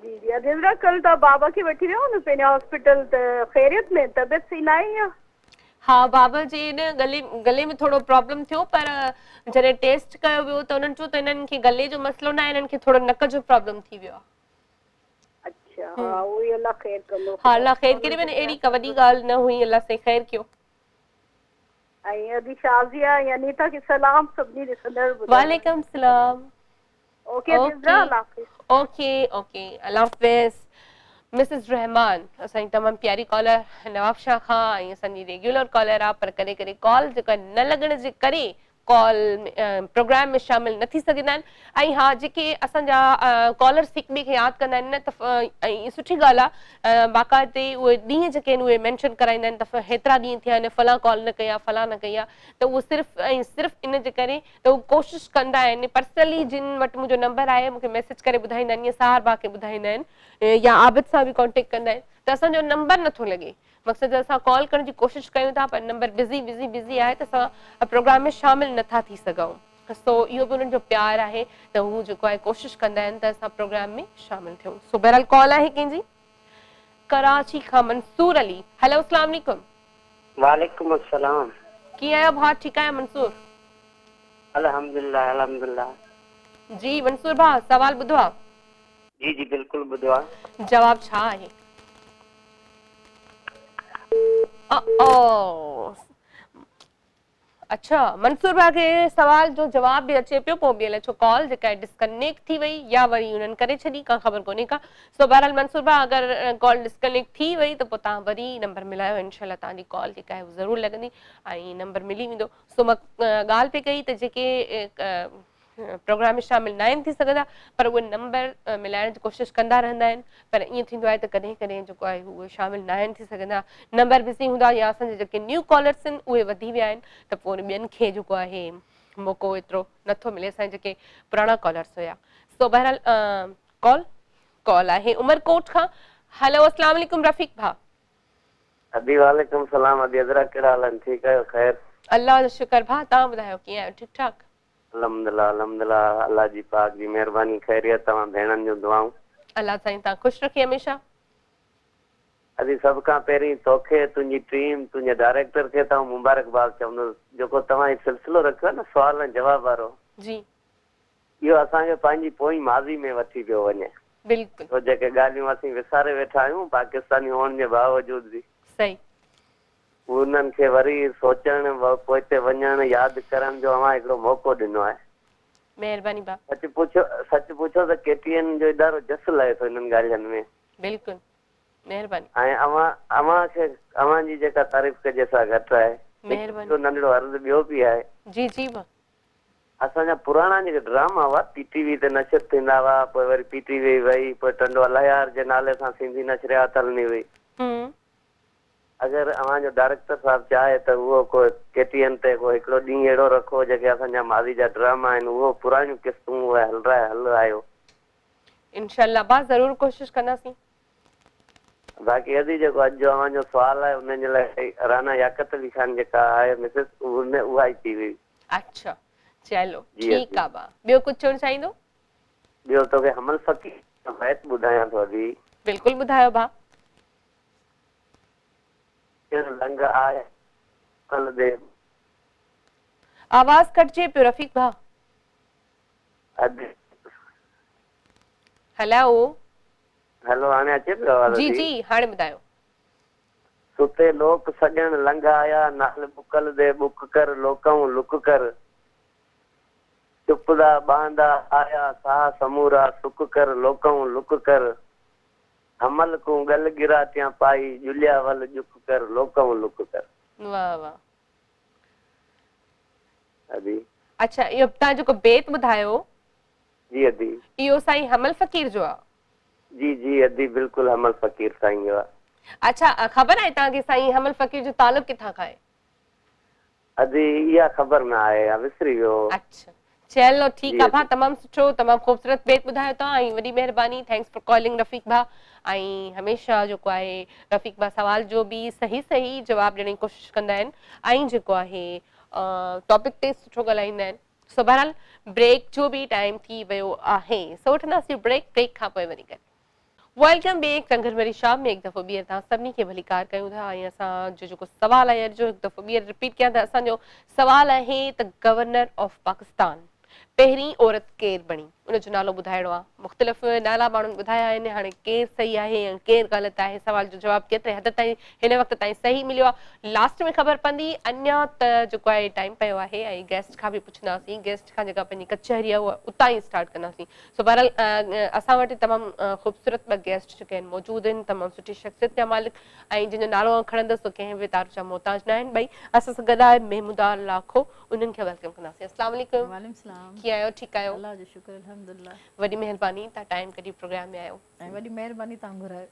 जी जी अदील कल तव्हां बाबा खे वठी वियो न पंहिंजे हॉस्पिटल, त ख़ैरियत में तबियत सही न आहे या? हाँ बाबा जी न गले में थोड़ो प्रॉब्लम थियो, पर जॾहिं टेस्ट कयो वियो त उन्हनि चयो त इन्हनि खे गले जो मसइलो न आहे, इन्हनि खे थोड़ो नक जो प्रॉब्लम थी वियो आहे। अच्छा हाँ उहो ई अल्लाह ख़ैर कंदो। हाँ अल्लाह ख़ैर करे, मैंने अहिड़ी का वॾी ॻाल्हि न हुई, अल्लाह से ख़ैर कयो। ऐं अदी शाज़िया या नीता के सलाम सभिनी ॾिसंदड़। वालेकुम सलाम। ओके अल्लाह हाफ़िज़। ओके ओके अल्लाह हाफ़िज़। मिसिस रहमान असांजी तमामु प्यारी कॉलर नवाब शाह खां ऐं असांजी रेगुलर कॉलर आहे, पर कॾहिं कॾहिं कॉल जेका न लॻण जे करे कॉल प्रोग्राम में शामिल न थी सघंदा आहिनि। ऐं हा जेके असांजा कॉलर्स हिक ॿिए खे यादि कंदा आहिनि न त ऐं सुठी ॻाल्हि आहे, बाक़ाइदे उहे ॾींहं जेके आहिनि उहे मेंशन कराईंदा आहिनि त हेतिरा ॾींहं थिया आहिनि, फलां कॉल न कई आहे, फलां न कई आहे, त उहो सिर्फ़ु इन जे करे त उहे कोशिशि कंदा आहिनि। पर्सनली जिन वटि मुंहिंजो नंबर आहे मूंखे मैसेज करे ॿुधाईंदा आहिनि, या साहिर भाउ खे ॿुधाईंदा आहिनि, या आबिद सां बि कॉन्टेक्ट कंदा आहिनि त असांजो नंबर नथो लॻे। मक़सदु असां कॉल करण जी कोशिशि कयूं था, पर नंबर बिज़ी आहे त असां प्रोग्राम में शामिल नथा थी सघूं। सो इहो बि उन्हनि जो प्यारु आहे त हू जेको आहे कोशिशि कंदा आहिनि त असां प्रोग्राम में शामिल थियूं। सो बहरहाल कॉल आहे कंहिंजी कराची खां मंसूर अली। हेलो अस्सलाम वालेकुम। वालेकुम अस्सलाम। कीअं आहियो भाउ? ठीकु आहियो मंसूर? अल्हम्दुलिल्लाह अल्हम्दुलिल्लाह। जी मंसूर भाउ सवाल ॿुधो आहे? जी जी बिल्कुलु ॿुधो आहे। जवाब छा आहे? अच्छा मंसूर भाउ खे सवाल जो जवाब भी अचे पियो पोइ बि अलाए छो कॉल जेका आहे डिस्कनेक्ट थी वई या वरी उन्हनि करे छॾी का ख़बर कोन्हे का। सो बहरहाल मंसूर भाउ अगरि कॉल डिस्कनेक्ट थी वई त पोइ तव्हां वरी नंबर मिलायो इनशाला तव्हांजी कॉल जेका आहे ज़रूरु लॻंदी ऐं नंबर मिली वेंदो। सो मां ॻाल्हि पई कई त जेके प्रोग्राम में शामिल न आहिनि थी सघंदा पर उहे नंबर मिलाइण जी कोशिशि कंदा रहंदा आहिनि पर ईअं थींदो आहे त कॾहिं कॾहिं जेको आहे उहे शामिल न आहिनि थी सघंदा नंबर बिज़ी हूंदा या असांजे जेके न्यू कॉलर्स आहिनि उहे वधी विया आहिनि त पोइ ॿियनि खे जेको आहे मौक़ो एतिरो नथो मिले असांजे जेके पुराणा कॉलर्स हुया। सो बहरहाल कॉल आहे उमरकोट खां। हेलो अस्सलाम वालेकुम रफ़ीक भाउ। अदी वालेकुम सलाम अदी अदरा कहिड़ा हाल आहिनि ठीकु आहियो ख़ैर? अल्लाह जो शुक्र भाउ तव्हां ॿुधायो कीअं आहियो ठीकु ठाक? अल्हम्दुलिल्लाह अल्लाह जी पाक जी महिरबानी ख़ैरियत तव्हां भेणनि जूं दुआऊं। अल्लाह साईं तव्हां ख़ुशि रखी हमेशा। अदी सभ खां पहिरीं तोखे तुंहिंजी टीम तुंहिंजे डायरेक्टर खे तव्हां मुबारकबाद चवंदुसि जेको तव्हां ही सिलसिलो रखियो आहे न सुवाल ऐं जवाब वारो जी इहो असांखे पंहिंजी पोइ माज़ी में वठी पियो वञे। बिल्कुलु तो जेके ॻाल्हियूं असीं विसारे वेठा आहियूं पाकिस्तानी हुअण जे बावजूद बि सही उन्हनि खे वरी सोचण पोइ ते वञण यादि करण जो अव्हां हिकिड़ो मौक़ो ॾिनो आहे। महिरबानी भाउ। सच पुछो त केटीएन जो इदारो जस लहे थो हिननि ॻाल्हियुनि में। बिल्कुलु महिरबानी। ऐं अव्हां जी जेका तारीफ़ कजे सा घटि आहे। महिरबानी। नंढड़ो अर्ज़ु ॿियो बि आहे। जी जी भाउ। असांजा पुराणा जेके ड्रामा हुआ पीटीवी ते नशर थींदा हुआ पोइ वरी पीटीवी वई पोइ टंडो अलायार जे नाले सां सिंधी नशरियात हलंदी हुई। अगरि अव्हांजो डायरेक्टर साहिबु चाहे त उहो कोई केटीएन ते कोई हिकिड़ो ॾींहुं अहिड़ो रखो जेके असांजा माज़ी जा ड्रामा आहिनि उहो पुराणियूं किस्तूं उहे हल आयो। इंशाअल्लाह भाउ ज़रूरु कोशिशि कंदासीं। बाक़ी अदी जेको अॼु जो अव्हांजो सुवाल आहे उन जे लाइ राना याकत अली खान जेका आहे मिसिस उहा ई थी हुई। अच्छा चलो ठीकु आहे भाउ। ॿियो कुझु चवणु चाहींदो? ॿियो तोखे हमल फ़कीर बैत ॿुधायां थो अदी। बिल्कुलु ॿुधायो भाउ। लंग आहे कल दे आवाज़ कटिजे पियो रफ़ीक भाउ। हेलो हाणे अचे पियो आवाज़? जी जी हाणे ॿुधायो। सुते लोक सॼण लंग आया नाल बुकल दे बुक कर लोकऊं लुक कर चुपदा बांदा आया साह समूरा सुक कर लोकऊं लुक कर हमल को गल गिरा त्या पाई जुलिया वल जुक कर लोकऊं लुक कर। वाह वाह। अदी अच्छा इहो तव्हां जेको बेत ॿुधायो जी अदी इहो साईं हमल फ़कीर जो आहे? जी जी अदी बिल्कुलु हमल फ़कीर साईं जो आहे। अच्छा ख़बर आहे तव्हांखे साईं हमल फ़कीर जो तालुक किथां खां आहे? अदी इहा ख़बर न आहे विसरी वियो। अच्छा चलो ठीकु आहे भाउ तमामु सुठो तमामु ख़ूबसूरत बेत ॿुधायो तव्हां ऐं वॾी महिरबानी थैंक्स फॉर कॉलिंग रफ़ीक भाउ। ऐं हमेशह जेको आहे रफ़ीक भाउ सवाल जो बि सही जवाबु ॾियण जी कोशिशि कंदा आहिनि ऐं जेको आहे टॉपिक ते सुठो ॻाल्हाईंदा आहिनि। सो बहरहाल ब्रेक जो बि टाइम थी वियो आहे सो वठंदासीं ब्रेक खां पोइ वरी करे वेलकम बैक संगरमरी शाम में हिकु दफ़ो ॿीहर तव्हां सभिनी खे भलीकार कयूं था। ऐं असांजो जेको सवाल आहे अॼु जो हिकु दफ़ो ॿीहर रिपीट कयां त असांजो सवाल आहे त गवर्नर ऑफ पाकिस्तान पहिरीं औरत केरु बणी उनजो नालो ॿुधाइणो आहे। मुख़्तलिफ़ नाला माण्हुनि ॿुधाया आहिनि हाणे केरु सही आहे ऐं केरु ग़लति आहे। सवाल जो जवाबु केतिरे हद ताईं हिन वक़्त ताईं सही मिलियो आहे लास्ट में ख़बर पवंदी। अञा त जेको आहे टाइम पियो आहे ऐं गेस्ट खां बि पुछंदासीं गेस्ट खां जेका पंहिंजी कचहरी आहे उहा उतां ई स्टार्ट कंदासीं। सो बहरहाल असां वटि तमामु ख़ूबसूरत ॿ गेस्ट जेके आहिनि मौजूदु आहिनि तमामु सुठी शख़्सियत जा मालिक ऐं जंहिंजो नालो खणंदसि त कंहिं बि तार जा मोहताज न आहिनि। ॿई असां सां गॾु आहे महमूदा लाखो उन्हनि खे वेलकम कंदासीं। अस्सलाम वालेकुम। वालेकुम सलाम। कीअं आहियो ठीकु आहियो? अल्लाह जो शुक्र अल्हम्दुलिल्लाह। वॾी महिरबानी तव्हां टाइम कढी प्रोग्राम में आयो ऐं वॾी महिरबानी तव्हां घुरायो।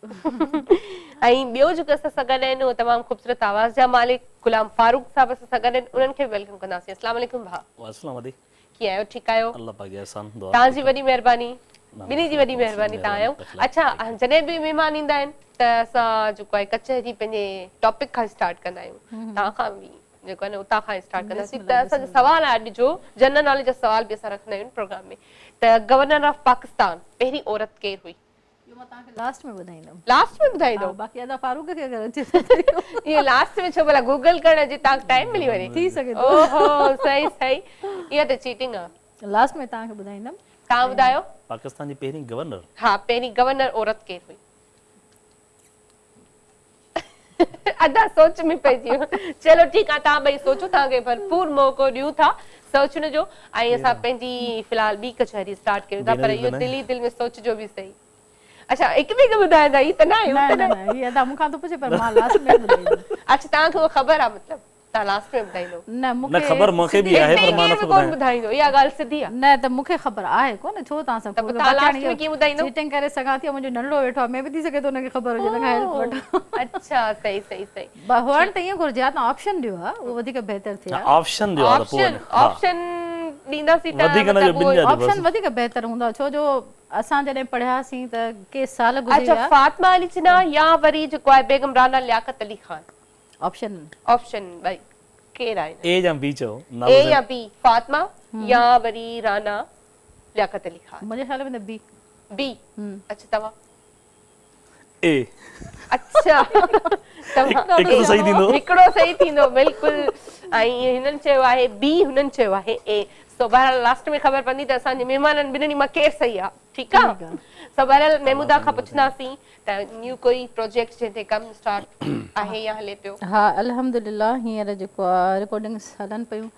ऐं ॿियो जेको असां सां गॾु आहिनि उहो तमामु ख़ूबसूरत आवाज़ जा मालिक गुलाम फारूक साहिब असां सां गॾु आहिनि उन्हनि खे वेलकम कंदासीं। अस्सलाम वालेकुम भाउ। अस्सलाम वालेकुम। कीअं आहियो ठीकु आहियो? अल्लाह पाक जा एहसान दुआ तव्हांजी वॾी महिरबानी ॿिन्ही जी वॾी महिरबानी तव्हां आहियो। अच्छा जॾहिं बि महिमान ईंदा आहिनि त असां जेको आहे कचहरी पंहिंजे टॉपिक खां स्टार्ट कंदा आहियूं तव्हां खां बि जेको आहे न उतां खां स्टार्ट कंदासीं। त असांजो सवाल आहे अॼु जो जनरल नॉलेज जा सवाल बि असां रखंदा आहियूं प्रोग्राम में त गवर्नर ऑफ पाकिस्तान पहिरीं औरत केरु हुई? मां तव्हांखे लास्ट में ॿुधाईंदमि। लास्ट में ॿुधाईंदो? बाक़ी अदा फारूक खे अगरि अचे इहो लास्ट में छो भला गूगल करण जी तव्हांखे टाइम मिली वञे? थी सघे थो। ओहो सही इहा त चीटिंग आहे। लास्ट में तव्हांखे ॿुधाईंदमि। तव्हां ॿुधायो। पाकिस्तान जी पहिरीं गवर्नर? हा पहिरीं गवर्नर औरत केरु हुई? अदा सोच में पइजी चलो ठीक आहे तव्हां ॿई सोचो तव्हांखे भरपूर मौक़ो ॾियूं था सोचण जो ऐं असां पंहिंजी फ़िलहाल ॿी कचहरी स्टार्ट कयूं था पर इहो दिल ई दिल में सोचिजो बि सही अच्छा हिकु ॿी खे ॿुधाईंदा ही त न आहे न ये अदा मूंखां थो पुछे पर मां लास्ट में ॿुधाईंदमि अच्छा तव्हांखे उहो ख़बर आहे मतिलबु तव्हां लास्ट में ॿुधाईंदो न मूंखे ख़बर मूंखे बि आहे पर मां नथो कोन ॿुधायां ॿुधाईंदो इहा ॻाल्हि सिधी आहे न त मूंखे ख़बर आहे कोन छो तव्हां सां तव्हां लास्ट में कीअं ॿुधाईंदो चीटिंग करे सघां थी मुंहिंजो नंढड़ो वेठो आहे मैं बि थी सघे थो हुनखे ख़बर हुजे हुनखां हेल्प वठां अच्छा सही सही सही हुअण त ईअं घुरिजे हा तव्हां ऑप्शन ॾियो हा उहो वधीक बहितर थिए हा ऑप्शन ॾियो आहे त पोइ ऑप्शन ॾींदासीं त वधीक न जो ॿिनि जा ऑप्शन वधीक बहितर हूंदो आहे छो जो असां जॾहिं पढ़ियासीं त के साल गुज़री अच्छा विया फातिमा अली जिन्ना या वरी जेको आहे बेगम राना लियाकत अली खान ऑप्शन ऑप्शन भई केरु आहे ए या बी चओ ए या बी फातिमा या वरी राना लियाकत अली खान मुंहिंजे ख़्याल में त बी बी अच्छा तव्हां ए अच्छा तव्हां हिकिड़ो सही थींदो हिकिड़ो सही थींदो बिल्कुलु ऐं हिननि चयो आहे बी हुननि चयो आहे ए सो बहरहाल लास्ट में ख़बर पवंदी त असांजे महिमाननि ॿिन्हिनि मां केरु सही आहे ठीकु आहे सो बहरहाल महमूदा खां पुछंदासीं त न्यू कोई प्रोजेक्ट जंहिं ते कमु स्टार्ट आहे या हले पियो हा अल्हम्दुलिल्लाह हींअर जेको आहे रिकॉर्डिंग्स हलनि पियूं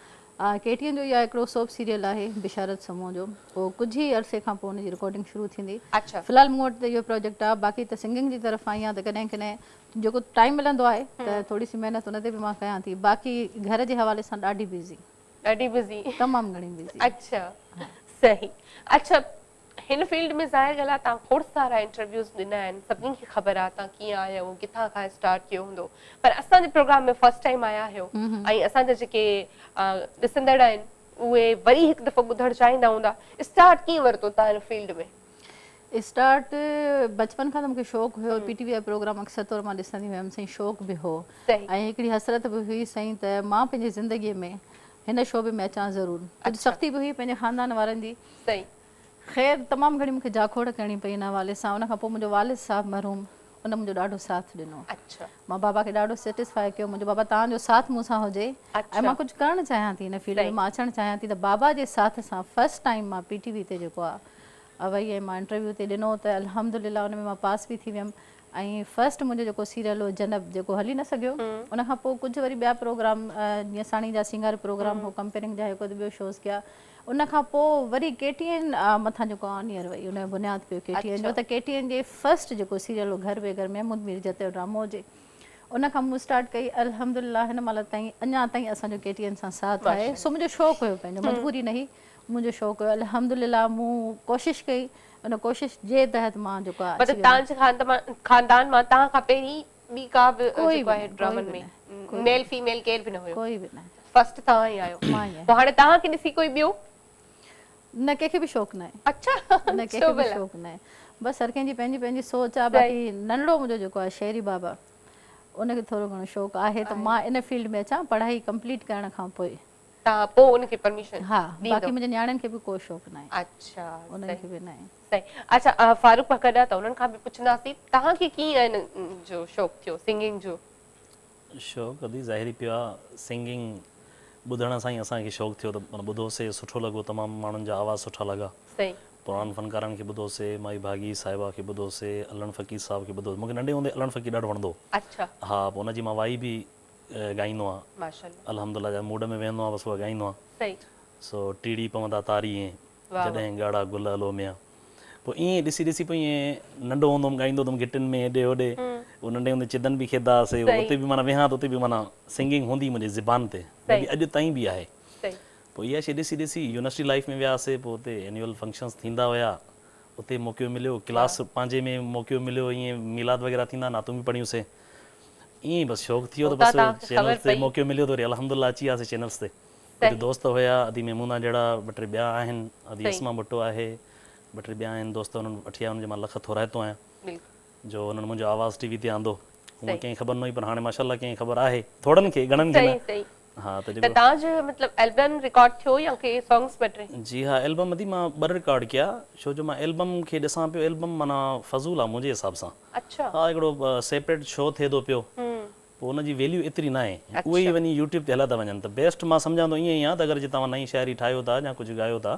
केटीएन जो इहा हिकिड़ो सोप सीरियल आहे बिशारत समूह जो पोइ कुझु ई अरसे खां पोइ हुनजी रिकॉर्डिंग शुरू थींदी अच्छा फ़िलहाल मूं वटि त इहो प्रोजेक्ट आहे बाक़ी त सिंगिंग जी तरफ़ आई आहियां त कॾहिं कॾहिं जेको टाइम मिलंदो आहे त थोरी सी महिनत हुन ते बि मां कयां थी बाक़ी घर जे हवाले सां ॾाढी बिज़ी तमामु घणी बिज़ी अच्छा सही अच्छा हिन फील्ड में ज़ाहिर ॻाल्हि आहे तव्हां खोड़ सारा इंटरव्यूज़ ॾिना आहिनि सभिनी खे ख़बर आहे तव्हां कीअं आया आहियो किथां खां स्टार्ट कयो हूंदो पर असांजे प्रोग्राम में फर्स्ट टाइम आया आहियो ऐं असांजा जेके ॾिसंदड़ आहिनि उहे वरी हिकु दफ़ो ॿुधणु चाहींदा हूंदा स्टार्ट कीअं वरितो तव्हां हिन फील्ड में स्टार्ट बचपन खां त मूंखे शौक़ु हुयो पीटीवी प्रोग्राम अक्सर तौर मां ॾिसंदी हुयमि साईं शौक़ु बि हो ऐं हिकिड़ी हसरत बि हुई साईं त मां पंहिंजी ज़िंदगीअ में हिन शो में अचां ज़रूरु कुझु सख़्ती बि हुई पंहिंजे ख़ानदान वारनि जी सही ख़ैर तमामु घणी मूंखे जाखोड़ करणी पई हिन हवाले सां उनखां पोइ मुंहिंजो वालिद साहिबु मरहूम उन मुंहिंजो ॾाढो साथ ॾिनो अच्छा मां बाबा खे ॾाढो सेटिस्फाई कयो मुंहिंजो बाबा तव्हांजो साथ मूंसां हुजे ऐं मां कुझु करणु चाहियां थी हिन फील्ड में मां अचणु चाहियां थी त बाबा जे साथ सां फस्ट टाइम मां पीटीवी ते जेको आहे वई ऐं मां इंटरव्यू ते ॾिनो त अल्हम्दुलिल्लाह उन में मां पास बि थी वियमि ऐं फस्ट मुंहिंजो जेको सीरियल हो जनब जेको हली न सघियो उनखां पोइ कुझु वरी ॿिया प्रोग्राम जीअं साणी जा सिंगार प्रोग्राम हो कंपेयरिंग जा हिकु ॿियो शोज़ कया उनखां पोइ वरी केटीएन मथां जेको ऑनियर वई उन जो बुनियादु पियो केटीएन जो त केटीएन जे फस्ट जेको सीरियल हो घर बेघर महमूद मीर जो ड्रामो हुजे उनखां मूं स्टार्ट कई अल्हम्दुलिल्लाह हिन महिल ताईं अञा ताईं असांजो केटीएन सां साथ आहे सो मुंहिंजो शौक़ु हुयो पंहिंजो मजबूरी न हुई मुंहिंजो शौक़ु हुयो अल्हम्दुलिल्लाह मूं कोशिशि कई उन कोशिश जे तहत मां जेको आहे तव्हांजे ख़ानदान मां तव्हां खां पहिरीं ॿी का बि जेको आहे ड्रामनि में मेल फीमेल केर बि न हुयो कोई बि न फस्ट तव्हां ई आहियो पोइ हाणे तव्हांखे ॾिसी कोई ॿियो न कंहिंखे बि शौक़ु न आहे अच्छा न कंहिंखे बि शौक़ु न आहे बसि हर कंहिंजी पंहिंजी पंहिंजी सोच आहे बाक़ी नंढड़ो मुंहिंजो जेको आहे शेरी बाबा उनखे थोरो घणो शौक़ु आहे त मां इन फील्ड में अचां पढ़ाई कंप्लीट करण खां पोइ तव्हां पोइ उनखे परमिशन हा बाक़ी मुंहिंजे नियाणियुनि खे बि कोई शौक़ु न आहे अच्छा उन्हनि खे बि न आहे सही अच्छा फारूक भकड़ा त उन्हनि खां बि पुछंदासीं तव्हांखे कीअं हिन जो शौक़ु थियो सिंगिंग जो शौक़ु कॾहिं ज़ाहिरी पियो आहे सिंगिंग ॿुधण सां ई असांखे शौक़ु थियो त माना ॿुधोसीं सुठो लॻो तमामु माण्हुनि जा आवाज़ सुठा लॻा सही पुराणनि फनकारनि खे ॿुधोसीं माई भागी साहिबा खे ॿुधोसीं अलन फ़कीर साहिब खे ॿुधोसीं मूंखे नंढे हूंदे अलन फ़कीर ॾाढो वणंदो अच्छा हा पोइ हुनजी मां वाई बि ॻाईंदो आहियां माशाअल्लाह अल्हम्दुलिल्लाह जा मूड में वेंदो आहे बसि उहा ॻाईंदो आहियां सही सो टीड़ी पवंदा तारी जॾहिं ॻाढ़ा गुल हलो मिया पोइ ईअं ॾिसी ॾिसी पोइ ईअं नंढो हूंदो हुउमि ॻाईंदो हुउमि गिटियुनि में हेॾे होॾे पोइ नंढे हूंदे चिदनि बि खेॾंदा हुआसीं उते बि माना वेहा त उते बि माना सिंगिंग हूंदी मुंहिंजी ज़बान ते अॼु ताईं बि आहे पोइ इहा शइ ॾिसी ॾिसी यूनिवर्सिटी लाइफ में वियासीं पोइ उते एनुअल फंक्शन्स थींदा हुया उते मौक़ो मिलियो क्लास पंहिंजे में मौक़ो मिलियो ईअं मिलाद वग़ैरह थींदा नातूं बि पढ़ियूंसीं ईअं बसि शौक़ु थी वियो त बसि चैनल्स ते मौक़ो मिलियो त वरी अल्हम्दुलिल्लाह अची वियासीं चैनल्स ते उते दोस्त हुया अदी मेमूना जहिड़ा ॿ टे ॿिया आहिनि अदी असमा भुट्टो आहे ॿ टे ॿिया आहिनि दोस्त हुननि वठी आया हुनजे मां लख थोराइतो आहियां जो हुननि मुंहिंजो आवाज़ टीवी ते आंदो हूअं कंहिं ख़बर न हुई पर हाणे माशाअल्लाह कंहिं ख़बर आहे थोड़नि खे घणनि खे हा त तव्हांजो मतिलबु एल्बम रिकॉर्ड थियो या के सॉन्ग्स ॿ टे जी हा एल्बम अदी मां 2 रिकॉर्ड कया छो जो मां एल्बम खे ॾिसां पियो एल्बम माना फज़ूल आहे मुंहिंजे हिसाब सां अच्छा हा हिकिड़ो सेपरेट शो थिए थो पियो पोइ हुनजी वैल्यू एतिरी न आहे उहे ई वञी यूट्यूब ते हला था वञनि त बेस्ट मां सम्झां थो ईअं ई आहे त अगरि जे तव्हां नई शाइरी ठाहियो था या कुझु ॻायो था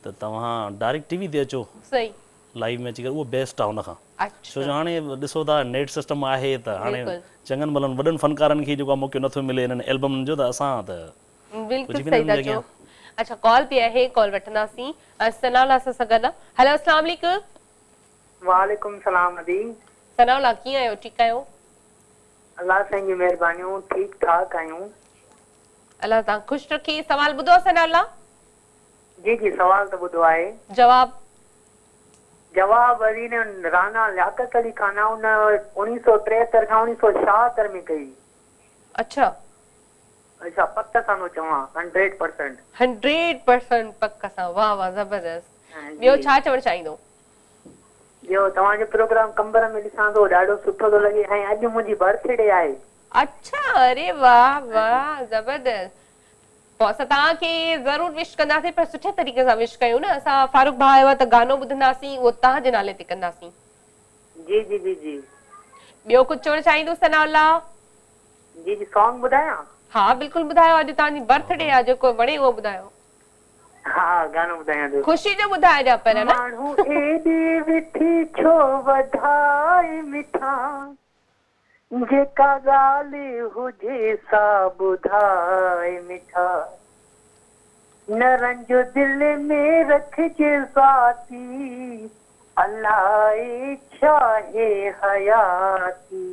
त तव्हां डायरेक्ट टीवी ते अचो सही लाइव में अची करे उहो बेस्ट आहे हुनखां छो जो हाणे ॾिसो था नेट सिस्टम आहे त हाणे चङनि भलनि वॾनि फनकारनि खे जेको मौक़ो नथो मिले हिननि एल्बमनि जो त असां त बिल्कुलु सही था चओ। अच्छा कॉल पे आहे, कॉल वठंदासीं। सनाउल्लाह सां गॾु। हेलो अस्सलाम वालेकुम। वालेकुम सलाम नदी। सनाउल्लाह कीअं आहियो? ठीकु आहियो? अल्लाह साईं जी महिरबानियूं, ठीकु ठाक आहियूं। अल्लाह तव्हां ख़ुशि रखे। सवाल ॿुधो सनाउल्लाह? जी जी सवाल तो ॿुधो आहे। जवाब वरी ने राना लियाकत अली खान उन 1973 खां 1976 में कई। अच्छा अच्छा पक्का सां चवां 100%। 100% पक्का सां। वाह वाह ज़बरदस्त। ॿियो छा चवणु चाहींदो? ॿियो तव्हांजो प्रोग्राम कंबर में ॾिसां थो, ॾाढो सुठो थो लॻे ऐं अॼु मुंहिंजी बर्थडे आहे। अच्छा अरे वाह वाह ज़बरदस्त। पोइ असां तव्हांखे ज़रूर विश कंदासीं, पर सुठे तरीक़े सां विश कयूं न। असां फारूक भाउ आयो आहे त गानो ॿुधंदासीं, उहो तव्हांजे नाले ते कंदासीं। जी जी जी जी। ॿियो कुझु चवणु चाहींदो सनाउल्लाह? जी जी सॉन्ग ॿुधायां? हा बिल्कुलु ॿुधायो। अॼु तव्हांजी बर्थडे आहे, जेको वणे उहो ॿुधायो। हाँ गानो ॿुधायां थो। ख़ुशी जो ॿुधाइजा पर न। माण्हू एॾी विठी छो वधाए मिठा, जेका ॻाल्हि हुजे सा ॿुधाए मिठा, न रंजो दिल में रखजे ज़ाती, अलाए छाहे हयाती।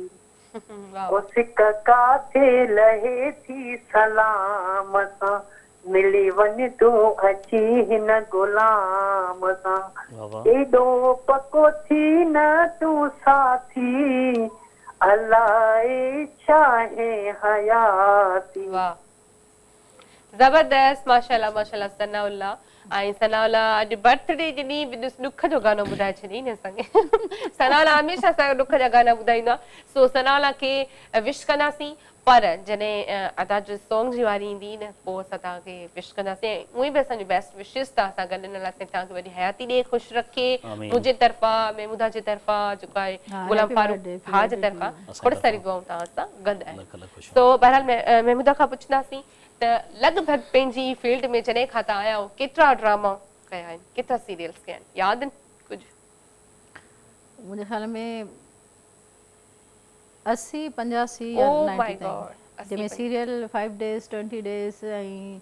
ओ सिक काथे लहे थी सलाम सां, मिली वञ तूं अची हिन गुलाम सां, एॾो पको थी न तूं साथी, अलाए छाहे हयाती। वाह ज़बरदस्त। माशाल्लाह माशाल्लाह सनाउल्लाह। ऐं सनाउल्लाह अॼु बर्थडे जे ॾींहुं बि ॾिस ॾुख जो गानो ॿुधाए छॾी न असांखे। सनाउल्लाह हमेशह असांखे ॾुख जा गाना ॿुधाईंदो आहे। सो सनाउल्लाह खे विश कंदासीं, पर जॾहिं अदा जो सॉन्ग जी वारी ईंदी न पोइ असां तव्हांखे विश कंदासीं। ऐं उहे बि असांजी बेस्ट विशिस था असां गॾु इन लाइ तव्हांखे वॾी हयाती ॾे, ख़ुशि रखे। मुंहिंजे तरफ़ां, महमूदा जे तरफ़ां, जेको आहे गुलाम फारूक भाउ जे तरफ़ां खोड़ सारी दुआऊं तव्हां सां गॾु आहिनि। सो बहरहाल महमूदा खां पुछंदासीं त लॻभॻि पंहिंजी फील्ड में जॾहिं खां तव्हां आया हो केतिरा ड्रामा कया आहिनि, केतिरा सीरियल्स कया आहिनि, यादि आहिनि कुझु? मुंहिंजे ख़्याल में 80 85 या 90 ताईं, जंहिंमें सीरियल 5 डेज़ 20 डेज़ ऐं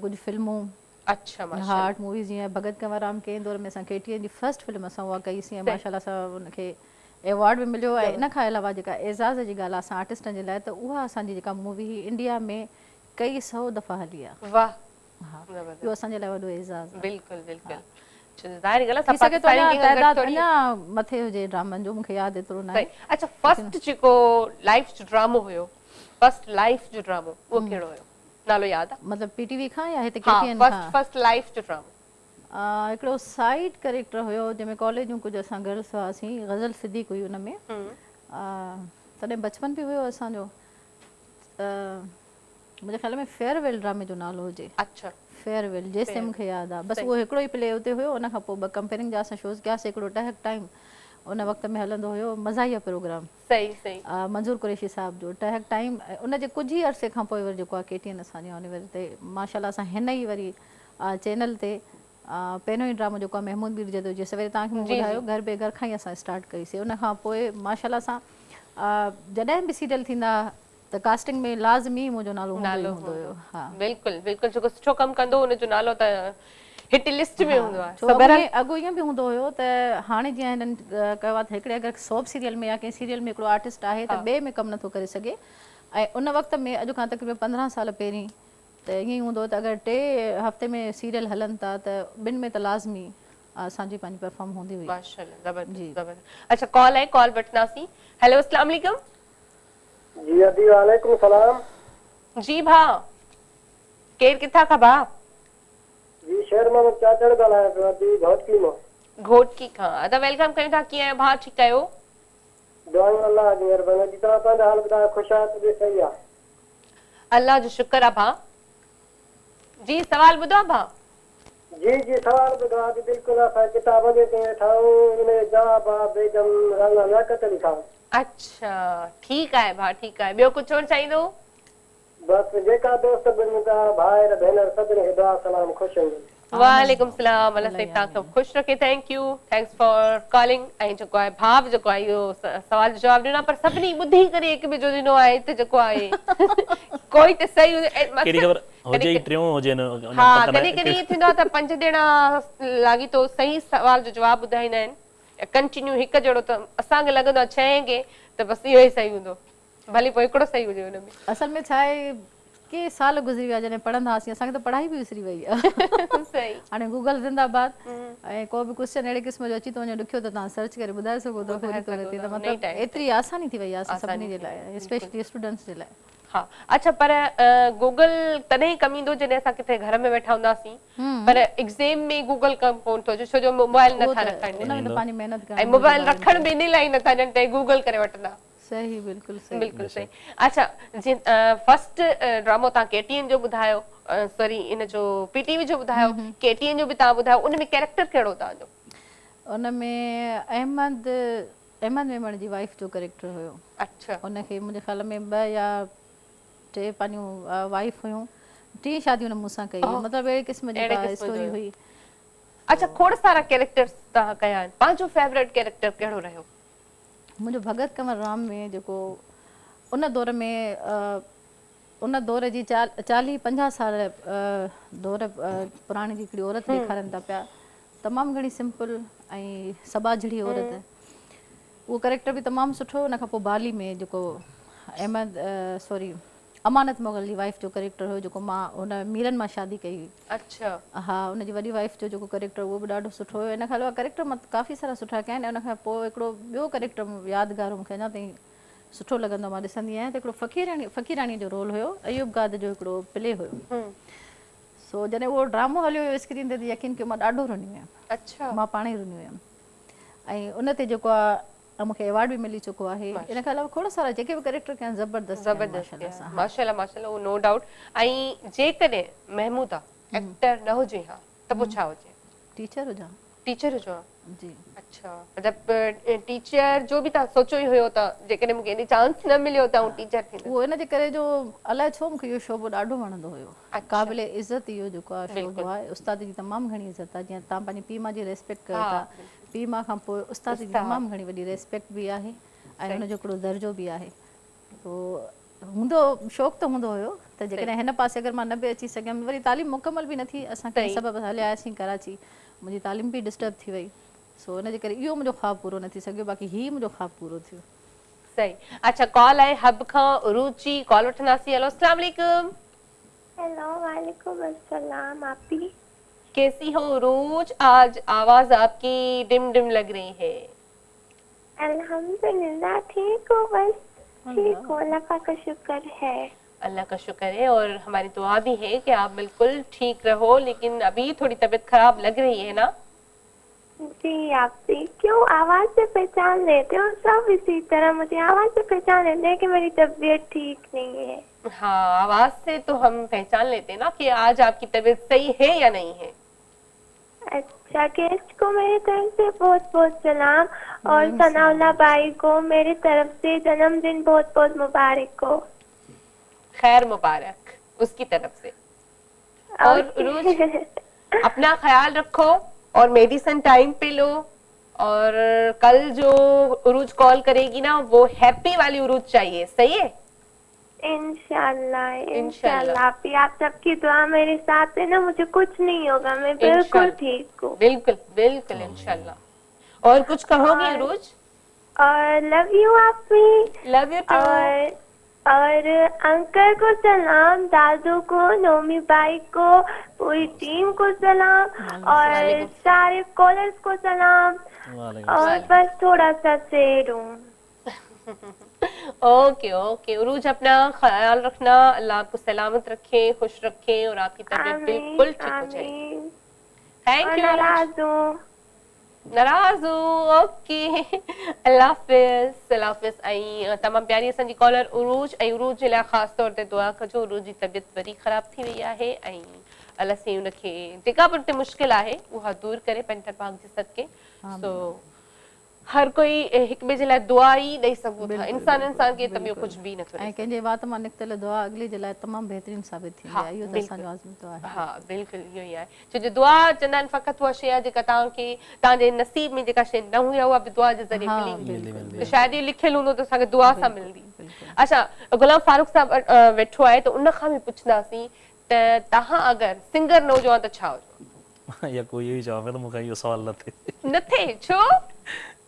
कुझु फिल्मूं। अच्छा हार्ट मूवीज़ जीअं भगत कंवरराम कंहिं दौर में असां KTN जी फर्स्ट फिल्म असां उहा कईसीं ऐं माशाल्लाह सां उनखे एवॉर्ड बि मिलियो। ऐं इन खां अलावा जेका एज़ाज़ जी ॻाल्हि आहे असां आर्टिस्टनि जे लाइ, त उहा असांजी जेका मूवी इंडिया में कई 100 दफ़ा हली आहे। वाह हा इहो असांजे लाइ वॾो एज़ाज़। बिल्कुलु बिल्कुलु। मथे हुजे ड्रामनि जो, मूंखे यादि एतिरो न आहे। अच्छा फर्स्ट जेको लाइफ जो ड्रामो हुयो, फर्स्ट लाइफ जो ड्रामो उहो कहिड़ो हुयो, नालो यादि आहे? मतलब PTV खां या हिते KTN खां? फर्स्ट लाइफ जो ड्रामो हिकिड़ो साइड कैरेक्टर हुयो जंहिंमें कॉलेज जूं कुझु असां गर्ल्स हुआसीं, गज़ल सिद्दीक़ हुई हुन में। तॾहिं बचपन बि हुयो असांजो। मुंहिंजे ख़्याल में फेयरवेल ड्रामे जो नालो हुजे। अच्छा फेयरवेल, जेसिताईं मूंखे यादि आहे। बसि उहो हिकिड़ो ई प्ले हुते हुयो। उन खां पोइ ॿ कंपेयरिंग जा असां शोज़ कयासीं। हिकिड़ो टहक टाइम उन वक़्त में हलंदो हुयो, मज़ाहिया प्रोग्राम। सही सही। मंज़ूर कुरैशी साहब जो टहक टाइम। उन जे कुझु ई अरसे खां पोइ वरी जेको आहे KTN असांजी आने वरी ते माशाल्लाह असां हिन ई वरी चैनल ते पहिरियों ई ड्रामो जेको आहे महमूद बीर जदो जी सवेरे तव्हांखे मूं ॿुधायो घर बे घर खां ई असां स्टार्ट कईसीं। उन खां पोइ माशाल्लाह सां जॾहिं बि सीरियल थींदा त कास्टिंग में लाज़मी मुंहिंजो नालो हूंदो हुयो। हा बिल्कुलु बिल्कुलु। जेको सुठो कमु कंदो हुनजो नालो त हिट लिस्ट में हूंदो आहे। अॻो ईअं बि हूंदो हुयो त हाणे जीअं हिननि कयो आहे त हिकिड़े अगरि सोप सीरियल में या कंहिं सीरियल में हिकिड़ो आर्टिस्ट आहे त ॿिए में कमु नथो करे सघे। ऐं उन वक़्त में अॼु खां तक़रीबन 15 साल पहिरीं त ईअं ई हूंदो त अगरि 3 हफ़्ते में सीरियल हलनि था त ॿिनि में त लाज़मी असांजी पंहिंजी परफॉर्म हूंदी हुई। अच्छा कॉल आहे, कॉल वठंदासीं। हेलो अस्सलाम वालेकुम। जी अदी वालेकुम सलाम। जी भाउ केर किथां खां भाउ? जी शहर मां चाचड़ ॻाल्हायां पियो अदी घोटकी मां। घोटकी खां। अदा वेलकम कयूं था। कीअं आहियो भाउ? ठीकु आहियो? दुआऊं अल्लाह जी महिरबानी। जी तव्हां पंहिंजो हाल ॿुधायो? ख़ुशि आहियो? तबियत सही आहे? अल्लाह जो शुक्र आहे भाउ। जी सवाल ॿुधो भाउ? जी जी सवाल ॿुधो आहे। बिल्कुलु असां किताब जे ठाहियूं, हुनमें जवाब आहे बेगम राना लियाकत अली खान। अच्छा ठीकु आहे भाउ, ठीकु आहे। ॿियो कुझु चवणु चाहींदो? बस जेका दोस्त बनता भाई भेनर सभिनी खे दुआ सलाम खुश हुजनि। वालेकुम सलाम, अल्लाह साईं तव्हांखे ख़ुशि रखे। Thank you, thanks for calling. ऐं जेको आहे भाव जेको आहे इहो सवाल जो जवाब ॾिनो, पर सभिनी ॿुधी करे हिक ॿिए जो ॾिनो आहे त जेको आहे कोई त सही हुजे। कहिड़ी ख़बर हुजे टियों हुजे न। हा, कॾहिं कॾहिं ईअं थींदो आहे त 5 ॼणा लाॻी तो सही सवाल जो जवाब ॿुधाईंदा आहिनि कंटिन्यू हिकु जहिड़ो, त असांखे लॻंदो आहे 6 खे त बसि इहो ई सही हूंदो, भली पोइ हिकिड़ो सही हुजे हुन में। असल में छा आहे के साल गुज़री विया जॾहिं पढ़ंदा हुआसीं, असांखे त पढ़ाई बि विसरी वई आहे। सही। हाणे गूगल ज़िंदाबाद, ऐं को बि क्वेश्चन अहिड़े क़िस्म जो अची थो वञे ॾुखियो त तव्हां सर्च करे ॿुधाए सघो था पूरी तरह ते। त मतिलबु एतिरी आसानी थी वई आहे सभिनी जे लाइ, स्पेशली स्टूडेंट्स जे लाइ। हाँ, अच्छा, पर गूगल तॾहिं कम ईंदो जॾहिं असां किथे घर में वेठा हूंदासीं, पर एग्ज़ाम में गूगल कम कोन थो अचे, छो जो मोबाइल नथा रखनि, उन में त पंहिंजी महिनत ऐं मोबाइल रखण बि इन लाइ नथा ॾियनि त गूगल करे वठंदा। सही, बिल्कुलु सही, बिल्कुलु सही। अच्छा, फर्स्ट ड्रामो तव्हां केटीएन जो ॿुधायो, सॉरी इन जो पीटीवी जो ॿुधायो, केटीएन जो बि तव्हां ॿुधायो, उन में कैरेक्टर कहिड़ो तव्हांजो? उन में अहमद मेमण जी वाइफ जो कैरेक्टर हुयो। अच्छा। उनखे मुंहिंजे ख़्याल में 2 या 3 पंहिंजूं वाइफ हुयूं, 3 शादियूं हुन मूंसां कई, मतिलबु अहिड़े क़िस्म जी स्टोरी हुई। अच्छा, खोड़ सारा कैरेक्टर्स तव्हां कया आहिनि, पंहिंजो फेवरेट कैरेक्टर कहिड़ो रहियो? मुंहिंजो भगत कंवर राम में जेको उन दौर में उन दौर जी 40-50 साल दौर पुराणी जी हिकिड़ी औरत ॾेखारनि था पिया, तमामु घणी सिंपल ऐं सबाझड़ी औरत। उहो कैरेक्टर बि तमामु सुठो। उन खां पोइ बाली में जेको अमानत मुग़ल जी वाइफ जो कैरेक्टर हुयो, जेको मां हुन मीरन मां शादी कई हुई। अच्छा। हा, हुनजी वॾी वाइफ जो जेको कैरेक्टर उहो बि ॾाढो सुठो हुयो। इन खां अलावा कैरेक्टर मां काफ़ी सारा सुठा कया आहिनि। उन खां पोइ हिकिड़ो ॿियो कैरेक्टर यादगार मूंखे अञा ताईं सुठो लॻंदो, मां ॾिसंदी आहियां, त हिकिड़ो फ़क़ीराणी जो रोल हुयो, अयूब गाद जो हिकिड़ो प्ले हुयो। सो जॾहिं उहो ड्रामो हलियो हुयो स्क्रीन ते, यकीन कयो मां ॾाढो रुनी हुयमि। अच्छा। मां पाण ई रुनी हुयमि, ऐं उन ते जेको आहे मूंखे अवार्ड भी मिली चुको आहे। इन खां अलावा खोड़ सारा जेके भी कैरेक्टर कया ज़बरदस्त माशाल्लाह माशाल्लाह, नो डाउट। ऐं जेकॾहिं महमूदा एक्टर न हुजे हा त पोइ छा हुजे? टीचर हुजां। टीचर हुजां जी। अच्छा, मतलब टीचर जो भी तव्हां सोचो ई हुयो त जेकॾहिं मूंखे एॾी चांस न मिलियो त आउं टीचर थींदमि? उहो इन जे करे जो अलाए छो मूंखे इहो शोबो ॾाढो वणंदो हुयो। क़ाबिल इज़त इहो जेको आहे शोबो आहे, उस्ताद जी तमामु घणी इज़त आहे। जीअं तव्हां पंहिंजी पीउ मां जी रेस्पेक्ट कयो था, पीउ मां खां पोइ उस्ताद जी तमामु घणी वॾी रेस्पेक्ट बि आहे, ऐं हुनजो हिकिड़ो दर्जो बि आहे। पोइ हूंदो शौक़ु त हूंदो हुयो त जेकॾहिं हिन पासे अगरि मां न बि अची सघियमि, वरी तालीम मुकमल बि न थी, असांखे सबबु हलिया आयासीं कराची, मुंहिंजी तालीम बि डिस्टर्ब थी वई। सो इन जे करे इहो मुंहिंजो ख़्वाबु पूरो न थी सघियो, बाक़ी हीउ मुंहिंजो ख़्वाबु पूरो थियो। सही। अच्छा, कॉल आहे हब खां उरूज जी, कॉल वठंदासीं। हेलो, अस्सलाम वालेकुम। हेलो, वालेकुम अस्सलाम। आपी कैसी हो उरूज? आज आवाज आपकी डिम डिम लग रही है। अल्हम्दुलिल्लाह ठीक हो, बस ठीक हो, अल्लाह का शुक्र है। अल्लाह का शुक्र है, और हमारी दुआ भी है कि आप बिल्कुल ठीक रहो, लेकिन अभी थोड़ी तबीयत खराब लग रही है ना? जी, आपसे क्यों आवाज से पहचान लेते हो? सब इसी तरह मुझे आवाज से पहचान लेते हैं कि मेरी तबीयत ठीक नहीं है। हाँ, आवाज से तो हम पहचान लेते हैं ना कि आज आपकी तबीयत सही है या नहीं है। अच्छा, गेस्ट को मेरी तरफ से बहुत बहुत सलाम, और सनाउल्लाह भाई को मेरी तरफ से जन्मदिन बहुत बहुत मुबारक हो। खैर मुबारक उसकी तरफ से। और उरूज, अपना ख्याल रखो और मेडिसिन टाइम पे लो, और कल जो उरूज कॉल करेगी ना वो हैप्पी वाली उरूज चाहिए, सही है? इंशाल्लाह इंशाल्लाह। आप सबकी दुआ मेरे साथ है ना, मुझे कुछ नहीं होगा, मैं बिल्कुल ठीक हूँ। बिल्कुल बिल्कुल इंशाल्लाह। और कुछ कहोगी उरूज? और लव यू आपी। Love you too. और अंकल को सलाम, दादू को, नोमी भाई को, पूरी टीम को सलाम, और सारे कॉलर्स को सलाम, और बस थोड़ा सा शेर हूँ। ओके ओके उरूज, अपना ख्याल रखना, अल्लाह आपको सलामत रखे, खुश रखे, और आपकी तबीयत बिल्कुल ठीक हो जाएगी। Thank U. नाराज़ हूँ। ओके, अल्लाह हाफ़िज़। अल्लाह हाफ़िज़। ऐं तमामु प्यारी असांजी कॉलर उरूज, ऐं उरूज जे लाइ ख़ासि तौर ते दुआ कजो। उरूज जी तबियत वरी ख़राब थी वई आहे, ऐं अल्लाह साईं उनखे जेका बि उते मुश्किल आहे उहा दूर करे पंहिंजे तरफ़ां जे सदके। सो हर कोई हिक ॿिए जे लाइ दुआ ई ॾेई सघूं था, इंसान खे त ॿियो कुझु बि नथो ॾेई। ऐं कंहिंजे वात मां निकितल दुआ अॻिले जे लाइ तमामु बहितरीनु साबित थींदी आहे, इहो त असांजो आज़मूदो आहे। हा बिल्कुलु इहो ई आहे, छो जो दुआ चवंदा आहिनि फ़क़ति उहा शइ आहे जेका तव्हांखे तव्हांजे नसीब में जेका शइ न हुई आहे उहा बि दुआ जे ज़रिए मिली, त शायदि इहो लिखियलु हूंदो त असांखे दुआ सां मिलंदी। अच्छा, गुलाम फारूक साहब वेठो आहे त उन खां बि पुछंदासीं त तव्हां अगरि सिंगर न हुजो त छा हुजो? या कोई इहो ई चवां पियो त मूंखे इहो सुवालु न थिए, छो?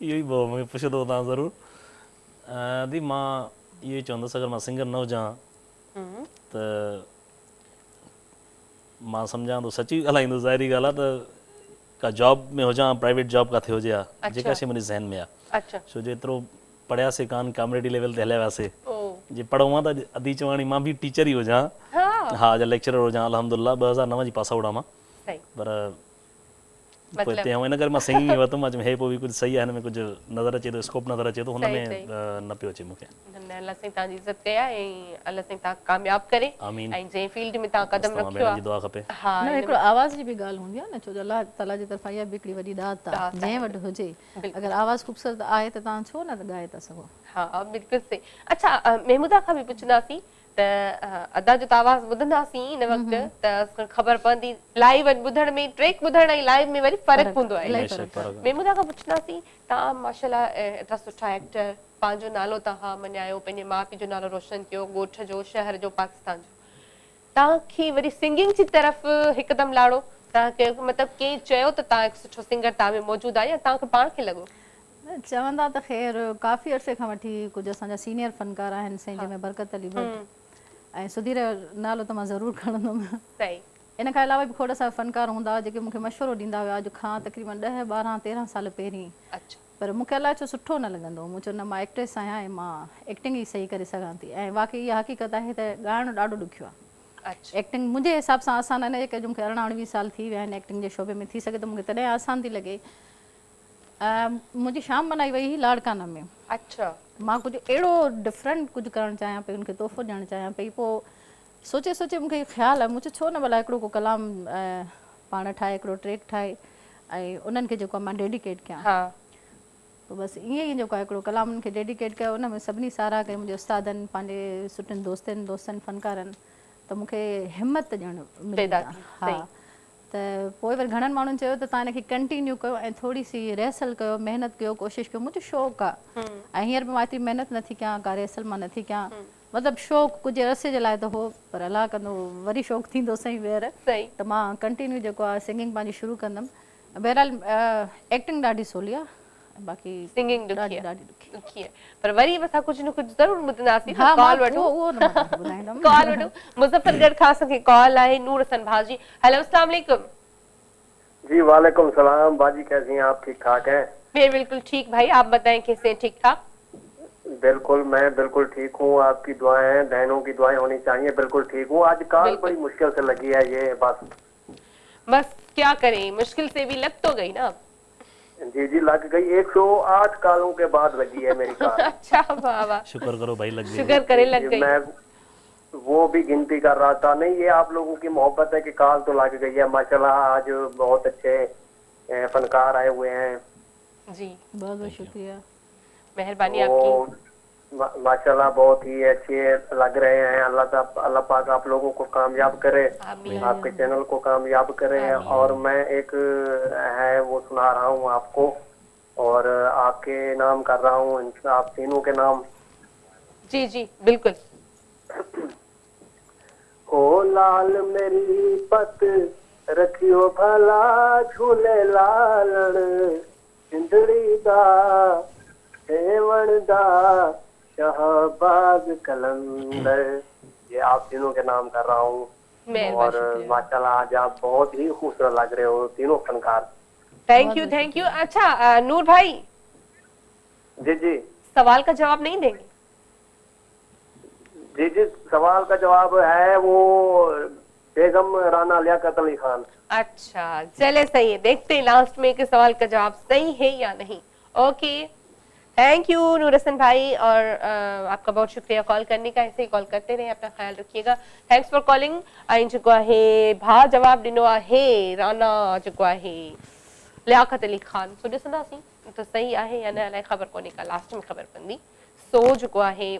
इहो ई मूंखे पुछंदो तव्हां ज़रूरु। दी मां इहो ई चवंदुसि अगरि मां सिंगर न हुजां त मां सम्झां थो सची ॻाल्हाईंदुसि, ज़ाहिरी ॻाल्हि आहे त का जॉब में हुजां, प्राइवेट जॉब किथे हुजे हा, जेका शइ मुंहिंजे ज़हन में आहे। छो जो एतिरो पढ़ियासीं कान, कॉमेडी लेवल ते हलिया वियासीं, जे पढ़ूं हा त अदी चवाणी मां बि टीचर ई हुजां, हा जा लेक्चरर हुजां, अल्हम्दुलिल्लाह 2009 जी पास आउट आहे मां, पर पोइ हिते इन करे मां सिंगिंग ई वरितुमि। अॼु हे पोइ बि कुझु सही आहे, हिन में कुझु नज़र अचे थो, स्कोप नज़र अचे थो, हुन में न पियो अचे मूंखे। अल्लाह साईं तव्हांजी इज़त कया ऐं अल्लाह साईं तव्हां कामयाबु करे ऐं जंहिं फील्ड में तव्हां कदम रखियो आहे दुआ खपे। हा, न हिकिड़ो आवाज़ जी बि ॻाल्हि हूंदी आहे न, छो जो अलाह ताला जी तरफ़ां इहा बि हिकिड़ी वॾी दात आहे, जंहिं वटि हुजे अगरि आवाज़ ख़ूबसूरत आहे त तव्हां छो न ॻाए था सघो। हा बिल्कुलु सही। अच्छा, महमूदा खां बि पुछंदासीं त अदा जो त आवाज़ ॿुधंदासीं हिन वक़्तु त ख़बर पवंदी, लाइव ॿुधण में, ट्रैक ॿुधण ऐं लाइव में वरी फ़र्क़ु हूंदो आहे। महमूदा खां पुछंदासीं, तव्हां माशाल्लाह एतिरा सुठा एक्टर, पंहिंजो नालो तव्हां मञायो, पंहिंजे माउ पीउ जो नालो रोशन कयो, ॻोठ जो, शहर जो, पाकिस्तान जो, तव्हांखे वरी सिंगिंग जी तरफ़ हिकदमि लाड़ो, तव्हांखे मतिलबु कंहिं चयो त तव्हां हिकु सुठो सिंगर तव्हां में मौजूदु आहे या तव्हांखे पाण खे लॻो? चवंदा त ख़ैर काफ़ी अरसे खां वठी कुझु असांजा सीनियर फनकार आहिनि साईं, जंहिंमें बरकत अली भट्ट ऐं सुधीर नालो त मां ज़रूरु खणंदुमि। इन खां अलावा बि खोड़ सारा फनकार हूंदा हुआ जेके मूंखे मशवरो ॾींदा हुआ अॼु खां तक़रीबन 10, 12, 13 साल पहिरीं, पर मूंखे अलाए छो सुठो न लॻंदो, मूं चयो न मां एक्ट्रेस आहियां ऐं मां एक्टिंग ई सही करे सघां थी, ऐं वाक़ई इहा हक़ीक़त आहे त ॻाइणु ॾाढो ॾुखियो आहे। एक्टिंग मुंहिंजे हिसाब सां आसान आहे, न की मूंखे 18-19 साल थी विया आहिनि एक्टिंग जे शोबे में, थी सघे त मूंखे तॾहिं आसान थी लॻे। मुंहिंजी शाम मनाई वई हुई लाड़काना में। अच्छा, मां कुझु अहिड़ो डिफरेंट कुझु करणु चाहियां पई, उनखे तोहफ़ो ॾियणु चाहियां पई, पोइ सोचे मूंखे ख़्यालु आहे, मुझे छो न भला हिकिड़ो को कलाम पाण ठाहे, हिकिड़ो ट्रैक ठाहे ऐं उन्हनि खे जेको आहे मां डेडिकेट कयां। पोइ बसि ईअं ई जेको आहे हिकिड़ो कलाम उन्हनि खे डेडिकेट कयो, उन में सभिनी साराह कई, मुंहिंजे उस्तादनि, पंहिंजे सुठनि दोस्तनि फनकारनि, त मूंखे हिमत ॾियणु मिली। हा, त पोइ वरी घणनि माण्हुनि चयो त तव्हां हिनखे कंटिन्यू कयो ऐं थोरी सी रिहर्सल कयो, महिनत कयो, कोशिशि कयो। मुंहिंजो शौक़ु आहे ऐं हींअर बि मां एतिरी महिनत नथी कयां, का रिहर्सल मां नथी कयां, मतिलबु शौक़ु कुझु अरसे जे लाइ त हो, पर अलाह कंदो वरी शौक़ु थींदो सही ॿीहर, त मां कंटिन्यू जेको आहे सिंगिंग पंहिंजी शुरू कंदमि। बहरहाल एक्टिंग ॾाढी सवली आहे, बाक़ी सिंगिंग ॾाढी ॾुखी आहे, पर वरी असां कुझु न कुझु ज़रूरु ॿुधंदासीं। कॉल वठो, कॉल वठो। मुज़फ़रगढ़ खां असांखे कॉल आहे नूर हसन भाजी। हेलो, अस्सलाम वालेकुम। जी वालेकुम सलाम बाजी, कैसी हैं आप? ठीक ठाक हैं? मैं बिल्कुल ठीक भाई, आप बताएं कैसे हैं? ठीक ठाक? बिल्कुल, मैं बिल्कुल ठीक हूँ, आपकी दुआएं, बहनों की दुआएं होनी चाहिए, बिल्कुल ठीक हूँ। आज कॉल बड़ी मुश्किल से लगी है, ये बस क्या करें, मुश्किल से भी लग तो गई ना। जी लग गई, 108 कॉलों के बाद लगी है मेरी कॉल। अच्छा, वाह, शुक्र करो भाई लग गई, शुक्र करे लग गई। मैं वो भी गिनती कर रहा था, नहीं ये आप लोगों की मोहब्बत है कि कॉल तो लग गई है। माशाल्लाह आज बहुत अच्छे फनकार आए हुए हैं जी, बहुत बहुत शुक्रिया, मेहरबानी आपकी। माशाल्लाह बहुत ही अच्छे लग रहे हैं। अल्लाह पाक आप लोगों को कामयाब करे, आपके चैनल को कामयाब करे। और मैं एक है वो सुना रहा हूँ आपको, और आपके नाम कर रहा हूँ, आप तीनों के नाम। जी जी बिल्कुल। ओ लाल मेरी पत रखियो भला, झूले लालण सिंधड़ी दा हेवण दा शहबाज कलंदर, ये आप तीनों के नाम कर रहा हूँ। और माशाल्लाह आज आप बहुत ही खूबसूरत लग रहे हो तीनों फनकार। Thank U. अच्छा नूर भाई, जी सवाल का जवाब नहीं देंगे? जी सवाल का जवाब है वो बेगम राना लियाकत अली खान। अच्छा चले, सही है, देखते हैं लास्ट में कि सवाल का जवाब सही है या नहीं। ओके, थैंक यू नूर हसन भाई, और आपका बहुत शुक्रिया कॉल करने का, ऐसे ही कॉल करते रहे, अपना ख्याल रखिएगा। Thanks for calling. ऐं जेको आहे भा जवाब ॾिनो आहे राना जेको आहे लियाकत अली खान। सो ॾिसंदासीं त सही आहे या न अलाए ख़बर कोन्हे का लास्ट में ख़बर पवंदी। सो जेको आहे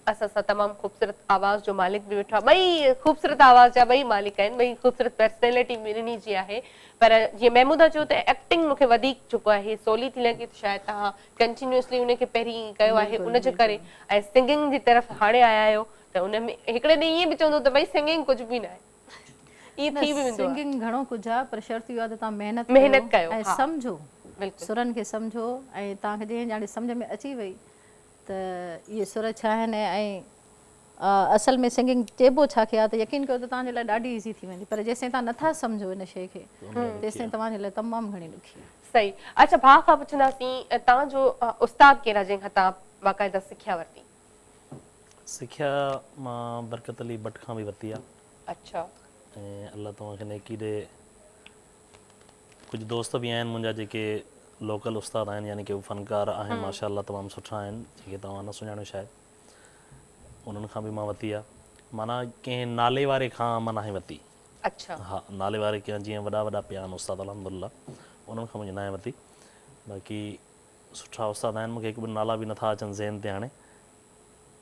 असां सां तमामु ख़ूबसूरत आवाज़ जो मालिक बि वेठो आहे, ॿई ख़ूबसूरत आवाज़ जा ॿई मालिक आहिनि, ॿई ख़ूबसूरत पर्सनैलिटी ॿिन्हिनि जी आहे। पर जीअं महमूदा चयो त एक्टिंग मूंखे वधीक जेको आहे सवली थी लॻे, त शायदि तव्हां कंटिन्यूअसली उनखे पहिरीं कयो आहे, उनजे करे ऐं सिंगिंग जी तरफ़ हाणे आया आहियो त उन में हिकिड़े ॾींहुं ईअं बि चवंदो त भई सिंगिंग कुझु बि न आहे, ईअं थी बि वेंदो आहे। सिंगिंग घणो कुझु आहे, पर शर्त इहो आहे त तव्हां महिनत कयो ऐं सम्झो, सुरनि खे सम्झो, ऐं तव्हांखे जंहिं ॼाणे सम्झ में अची वई त इहे सुर छा आहिनि ऐं असल में सिंगिंग चइबो छा खे आहे त यकीन कयो त तव्हांजे लाइ ॾाढी ईज़ी थी वेंदी, पर जेसिताईं तव्हां नथा सम्झो इन शइ खे तेसिताईं तव्हांजे लाइ तमामु घणी ॾुखी आहे। सही। अच्छा, भाउ खां पुछंदासीं, तव्हांजो उस्ताद कहिड़ा जंहिंखां तव्हां बाक़ाइदा सिखिया वरिती? सिखिया मां बरकत अली भट खां बि वरिती आहे। अच्छा। ऐं अल्लाह तव्हांखे नेकी ॾे, कुझु दोस्त बि आहिनि मुंहिंजा जेके लोकल उस्ताद आहिनि, यानी कि उहे फ़नकार आहिनि माशाअल्लाह, तमामु सुठा आहिनि, जेके तव्हां न सुञाणो शायदि, उन्हनि खां बि मां वरिती आहे। माना कंहिं नाले वारे खां मां नाहे वरिती। अच्छा। हा, नाले वारे कंहिं जीअं वॾा वॾा पिया आहिनि उस्ताद अल्हम्दुलिल्लाह, उन्हनि खां मुंहिंजी नाहे वरिती। बाक़ी सुठा उस्ताद आहिनि, मूंखे हिकु ॿ नाला बि नथा अचनि ज़हन ते हाणे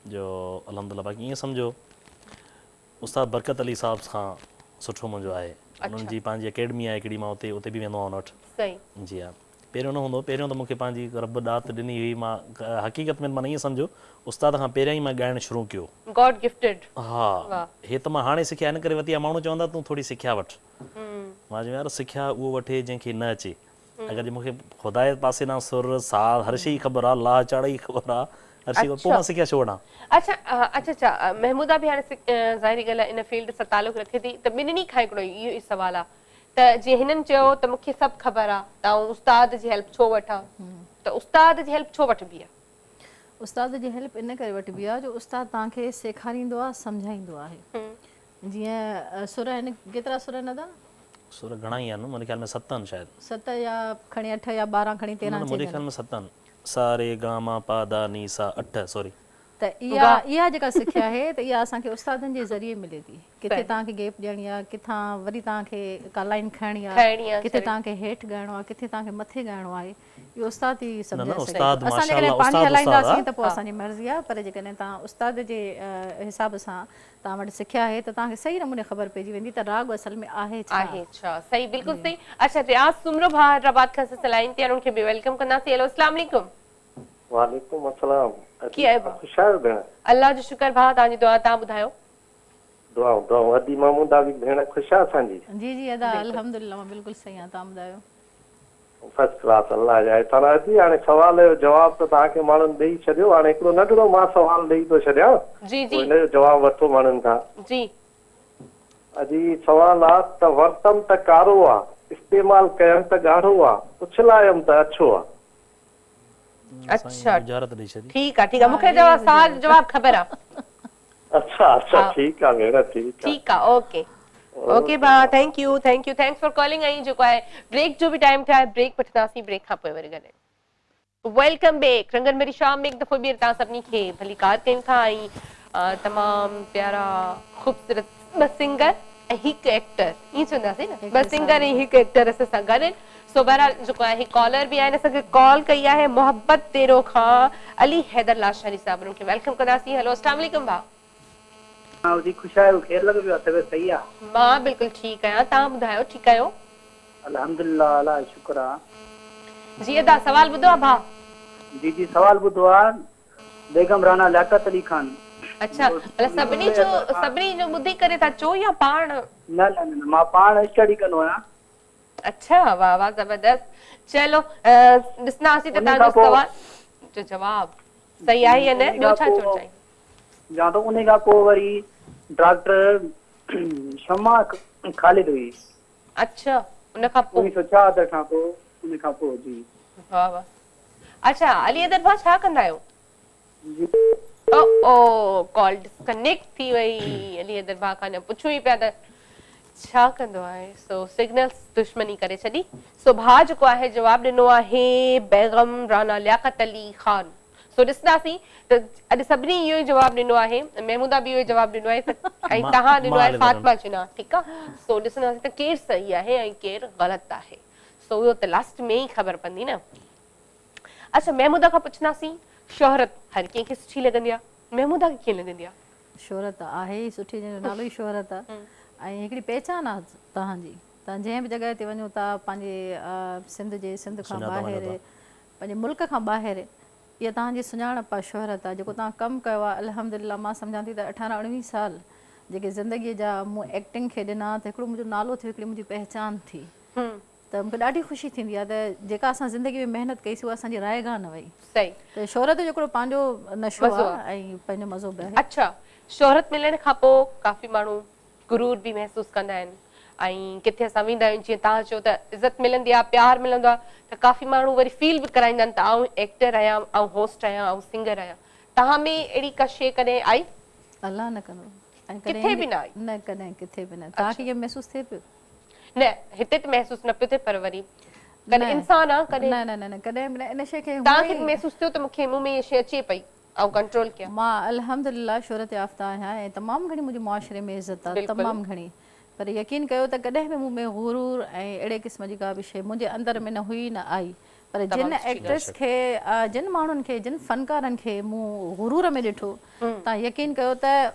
जो अल्हम्दुलिल्लाह। बाक़ी ईअं सम्झो उस्ताद बरकत अली साहब खां सुठो मुंहिंजो आहे, उन्हनि जी पंहिंजी अकेडमी आहे हिकिड़ी, मां उते बि वेंदो आहियां उन वटि। सही। जी हा, पहिरियों न हूंदो, पहिरियों त मूंखे पंहिंजी रब ॾात ॾिनी हुई, मां हक़ीक़त में माना ईअं सम्झो उस्ताद खां पहिरियों ई मां ॻाइणु शुरू कयो। God gifted. हा, हे त मां हाणे सिखिया इन करे वरिती आहे, माण्हू चवंदा तूं थोरी सिखिया वठि, मां चयो यार सिखिया उहो वठे जंहिंखे न अचे। अगरि मूंखे ख़ुदा जे पासे ना सुर साह हर शइ ख़बर आहे, लाह चाढ़ी ख़बर आहे, हर शइ, पोइ मां सिखिया छो वठां। अच्छा, महमूदा बि हाणे ज़ाहिरी ॻाल्हि आहे इन फील्ड सां तालुक़ रखे थी, त ॿिन्हिनि खां हिकिड़ो इहो ई सुवालु आहे त जीअं हिननि चयो त मूंखे सभु ख़बर आहे त उस्ताद जी हेल्प छो वठां, त उस्ताद जी हेल्प छो वठिबी आहे? उस्ताद जी हेल्प इन करे वठिबी आहे जो उस्ताद तव्हांखे सेखारींदो आहे, सम्झाईंदो आहे। जीअं सुर आहिनि, केतिरा सुर आहिनि दादा? सुर घणा ई आहिनि, मुंहिंजे ख़्याल में 7 आहिनि शायदि, 7 या खणी 8 या 12 खणी 13 मुंहिंजे ख़्याल में 7 आहिनि, सा रे गा मा पा दा नी सा 8 सॉरी। त इहा जेका सिखिया आहे त इहा असांखे उस्तादनि जे ज़रिए मिले थी, किथे तव्हांखे गैप ॾियणी आहे, किथां वरी तव्हांखे का लाइन खणणी आहे, किथे तव्हांखे हेठि ॻाइणो आहे, किथे तव्हांखे मथे ॻाइणो आहे, इहो उस्ताद ई सम्झाए सघे। असां जेकॾहिं पंहिंजी हलाईंदासीं त पोइ असांजी मर्ज़ी आहे, पर जेकॾहिं तव्हां उस्ताद जे हिसाब सां तव्हां वटि सिखिया आहे त तव्हांखे सही नमूने ख़बर पइजी वेंदी त राग असल में आहे छा। सही, बिल्कुलु सही। अच्छा, रियाज़ सुमरो भाउ हैदराबाद खां लाइन ते, उन्हनि खे बि वेलकम कंदासीं। हेलो, अस्सलाम वालेकुम। वालेकुम अस्सलाम। कीअं आहियो? ख़ुशहाल भेण? अल्लाह जो शुक्र भाउ, तव्हांजी दुआ, तव्हां ॿुधायो? दुआ वॾी मामूदा बि भेण ख़ुशि आहे असांजी? जी अदा अल्हम्दुलिल्लाह, मां बिल्कुलु सही आहियां, तव्हां ॿुधायो? फर्स्ट क्लास, अल्लाह जा एतिरा। हाणे सवाल जो जवाब त तव्हांखे माण्हुनि ॾेई छॾियो, हाणे हिकिड़ो नंढिड़ो मां सवाल ॾेई थो छॾियां, हिनजो जवाबु वठो माण्हुनि खां। जी। अजी सवाल आहे त वरतम त कारो आहे, इस्तेमाल कयमि त ॻाढ़ो आहे, उछलायमि त अछो आहे। अच्छा, ठीक आहे, मूंखे सवाल जवाब ख़बर आहे। अच्छा, ठीक आहे भेण, ठीक आहे, ओके भाउ, thank you, thanks for calling. ऐं जेको आहे ब्रेक जो बि टाइम थियो आहे, ब्रेक वठंदासीं, ब्रेक खां पोइ वरी ॻाल्हायूं। वेलकम बैक, रंगन मेरी शाम में हिकु दफ़ो ॿीहर तव्हां सभिनी खे भली कार कयूं था। ऐं तमामु प्यारा ख़ूबसूरत ॿ सिंगर ऐं हिकु एक्टर, ईअं चवंदासीं न, ॿ सिंगर ऐं हिकु एक्टर असां सां गॾु आहिनि। सो बहरहाल जेको आहे कॉलर बि आहिनि, असांखे कॉल कई आहे मोहब्बत तेरो खां अली हैदर लाशानी साहब, उन्हनि खे वेलकम कंदासीं। हेलो, अस्सलाम वालेकुम भाउ। हां जी, ख़ुशि आहियो? ख़ैर लॻो पियो? तबियत सही आहे? मां बिल्कुलु ठीकु आहियां, तव्हां ॿुधायो, ठीकु आहियो? अल्हम्दुलिल्लाह, अल्लाह जो शुक्र आहे। जी अदा, सवाल ॿुधो आहे भाउ? जी, सवाल ॿुधो आहे। बेगम राना लियाकत अली खान। अच्छा, सभिनी जो ॿुधी करे था चओ या पाण? न, मां पाण स्टडी कंदो आहियां। अच्छा, वाह वाह, ज़बरदस्त। चलो ॾिसंदासीं त तव्हांजो सवाल जो जवाबु सही आहे या न, ॿियो छा चवणु चाहियो? या त उन खां पोइ वरी डॉक्टर शमा ख़ालिद हुई। अच्छा, उन खां पोइ 1966 खां पोइ, उन खां पोइ जी। वाह वाह। अच्छा, अली हैदर भाउ छा कंदा आहियो? जी, ओ कॉल डिस्कनेक्ट थी वई। अली हैदर भाउ खां पुछूं ई पिया त छा कंदो आहे, सो सिग्नल्स दुश्मनी करे छॾी। सो भाउ जेको आहे जवाबु ॾिनो आहे बेगम राना लियाकत अली खान। सो ॾिसंदासीं त अॼु सभिनी इहो ई जवाबु ॾिनो आहे, महमूदा बि इहो ई जवाबु ॾिनो आहे, ऐं तव्हां ॾिनो आहे फातिमा जिना, ठीकु आहे। सो ॾिसंदासीं त केरु सही आहे ऐं केरु ग़लति आहे। सो उहो त लास्ट में ई ख़बर पवंदी न। अच्छा महमूदा खां पुछंदासीं, शोहरत हर कंहिंखे सुठी लॻंदी आहे, महमूदा खे कीअं लॻंदी आहे? शोहरत आहे ई सुठी, जंहिंजो नालो ई शोहरत आहे ऐं हिकिड़ी पहचान आहे तव्हांजी। तव्हां जंहिं बि जॻह ते वञो था पंहिंजे सिंध खां ॿाहिरि, पंहिंजे मुल्क खां ॿाहिरि, इहा तव्हांजी सुञाणप आहे, शोहरत आहे। जेको तव्हां कमु कयो आहे अल्हम्दुलिल्लाह, मां सम्झां थी त 18-19 साल जेके ज़िंदगीअ जा मूं एक्टिंग खे ॾिना त हिकिड़ो मुंहिंजो नालो थियो, हिकिड़ी मुंहिंजी पहचान थी, त मूंखे ॾाढी ख़ुशी थींदी आहे त जेका असां ज़िंदगी में महिनत कईसीं उहा असांजी रायगाह न वई। सही। त शोहरत जो हिकिड़ो पंहिंजो नशो आहे ऐं पंहिंजो मज़ो बि आहे। अच्छा, शोहरत मिलण खां पोइ काफ़ी माण्हू गुरूर बि महसूस कंदा आहिनि ऐं किथे असां वेंदा आहियूं, जीअं तव्हां चयो त इज़त मिलंदी आहे, प्यार मिलंदो आहे, त काफ़ी माण्हू वरी फील बि कराईंदा आहिनि त आउं एक्टर आहियां, आउं होस्ट आहियां, आउं सिंगर आहियां। तव्हां में अहिड़ी का शइ कॾहिं आई? अलाह न कंदो, किथे बि न आई? न, कॾहिं किथे बि न। तव्हांखे इहो महसूस थिए पियो? न, हिते त महसूस न पियो थिए, पर वरी कॾहिं इंसान आहे, कॾहिं न न न कॾहिं बि न। इन शइ खे तव्हांखे महसूस थियो त मूंखे मुंहुं में इहा शइ अचे पई ऐं कंट्रोल कयां? मां अल्हम्दुलिल्लाह शोहरत याफ़्ता आहियां ऐं तमामु घणी मुंहिंजे मुआशरे में इज़त आहे, तमामु घणी। पर यकीन कयो त कॾहिं बि मुंहुं में गुरूर ऐं अहिड़े क़िस्म जी का बि शइ मुंहिंजे अंदर में न हुई, न आई। पर जिन एक्ट्रेस खे, जिन माण्हुनि खे, जिन फनकारनि खे मूं गुरूर में ॾिठो, तव्हां यकीन कयो त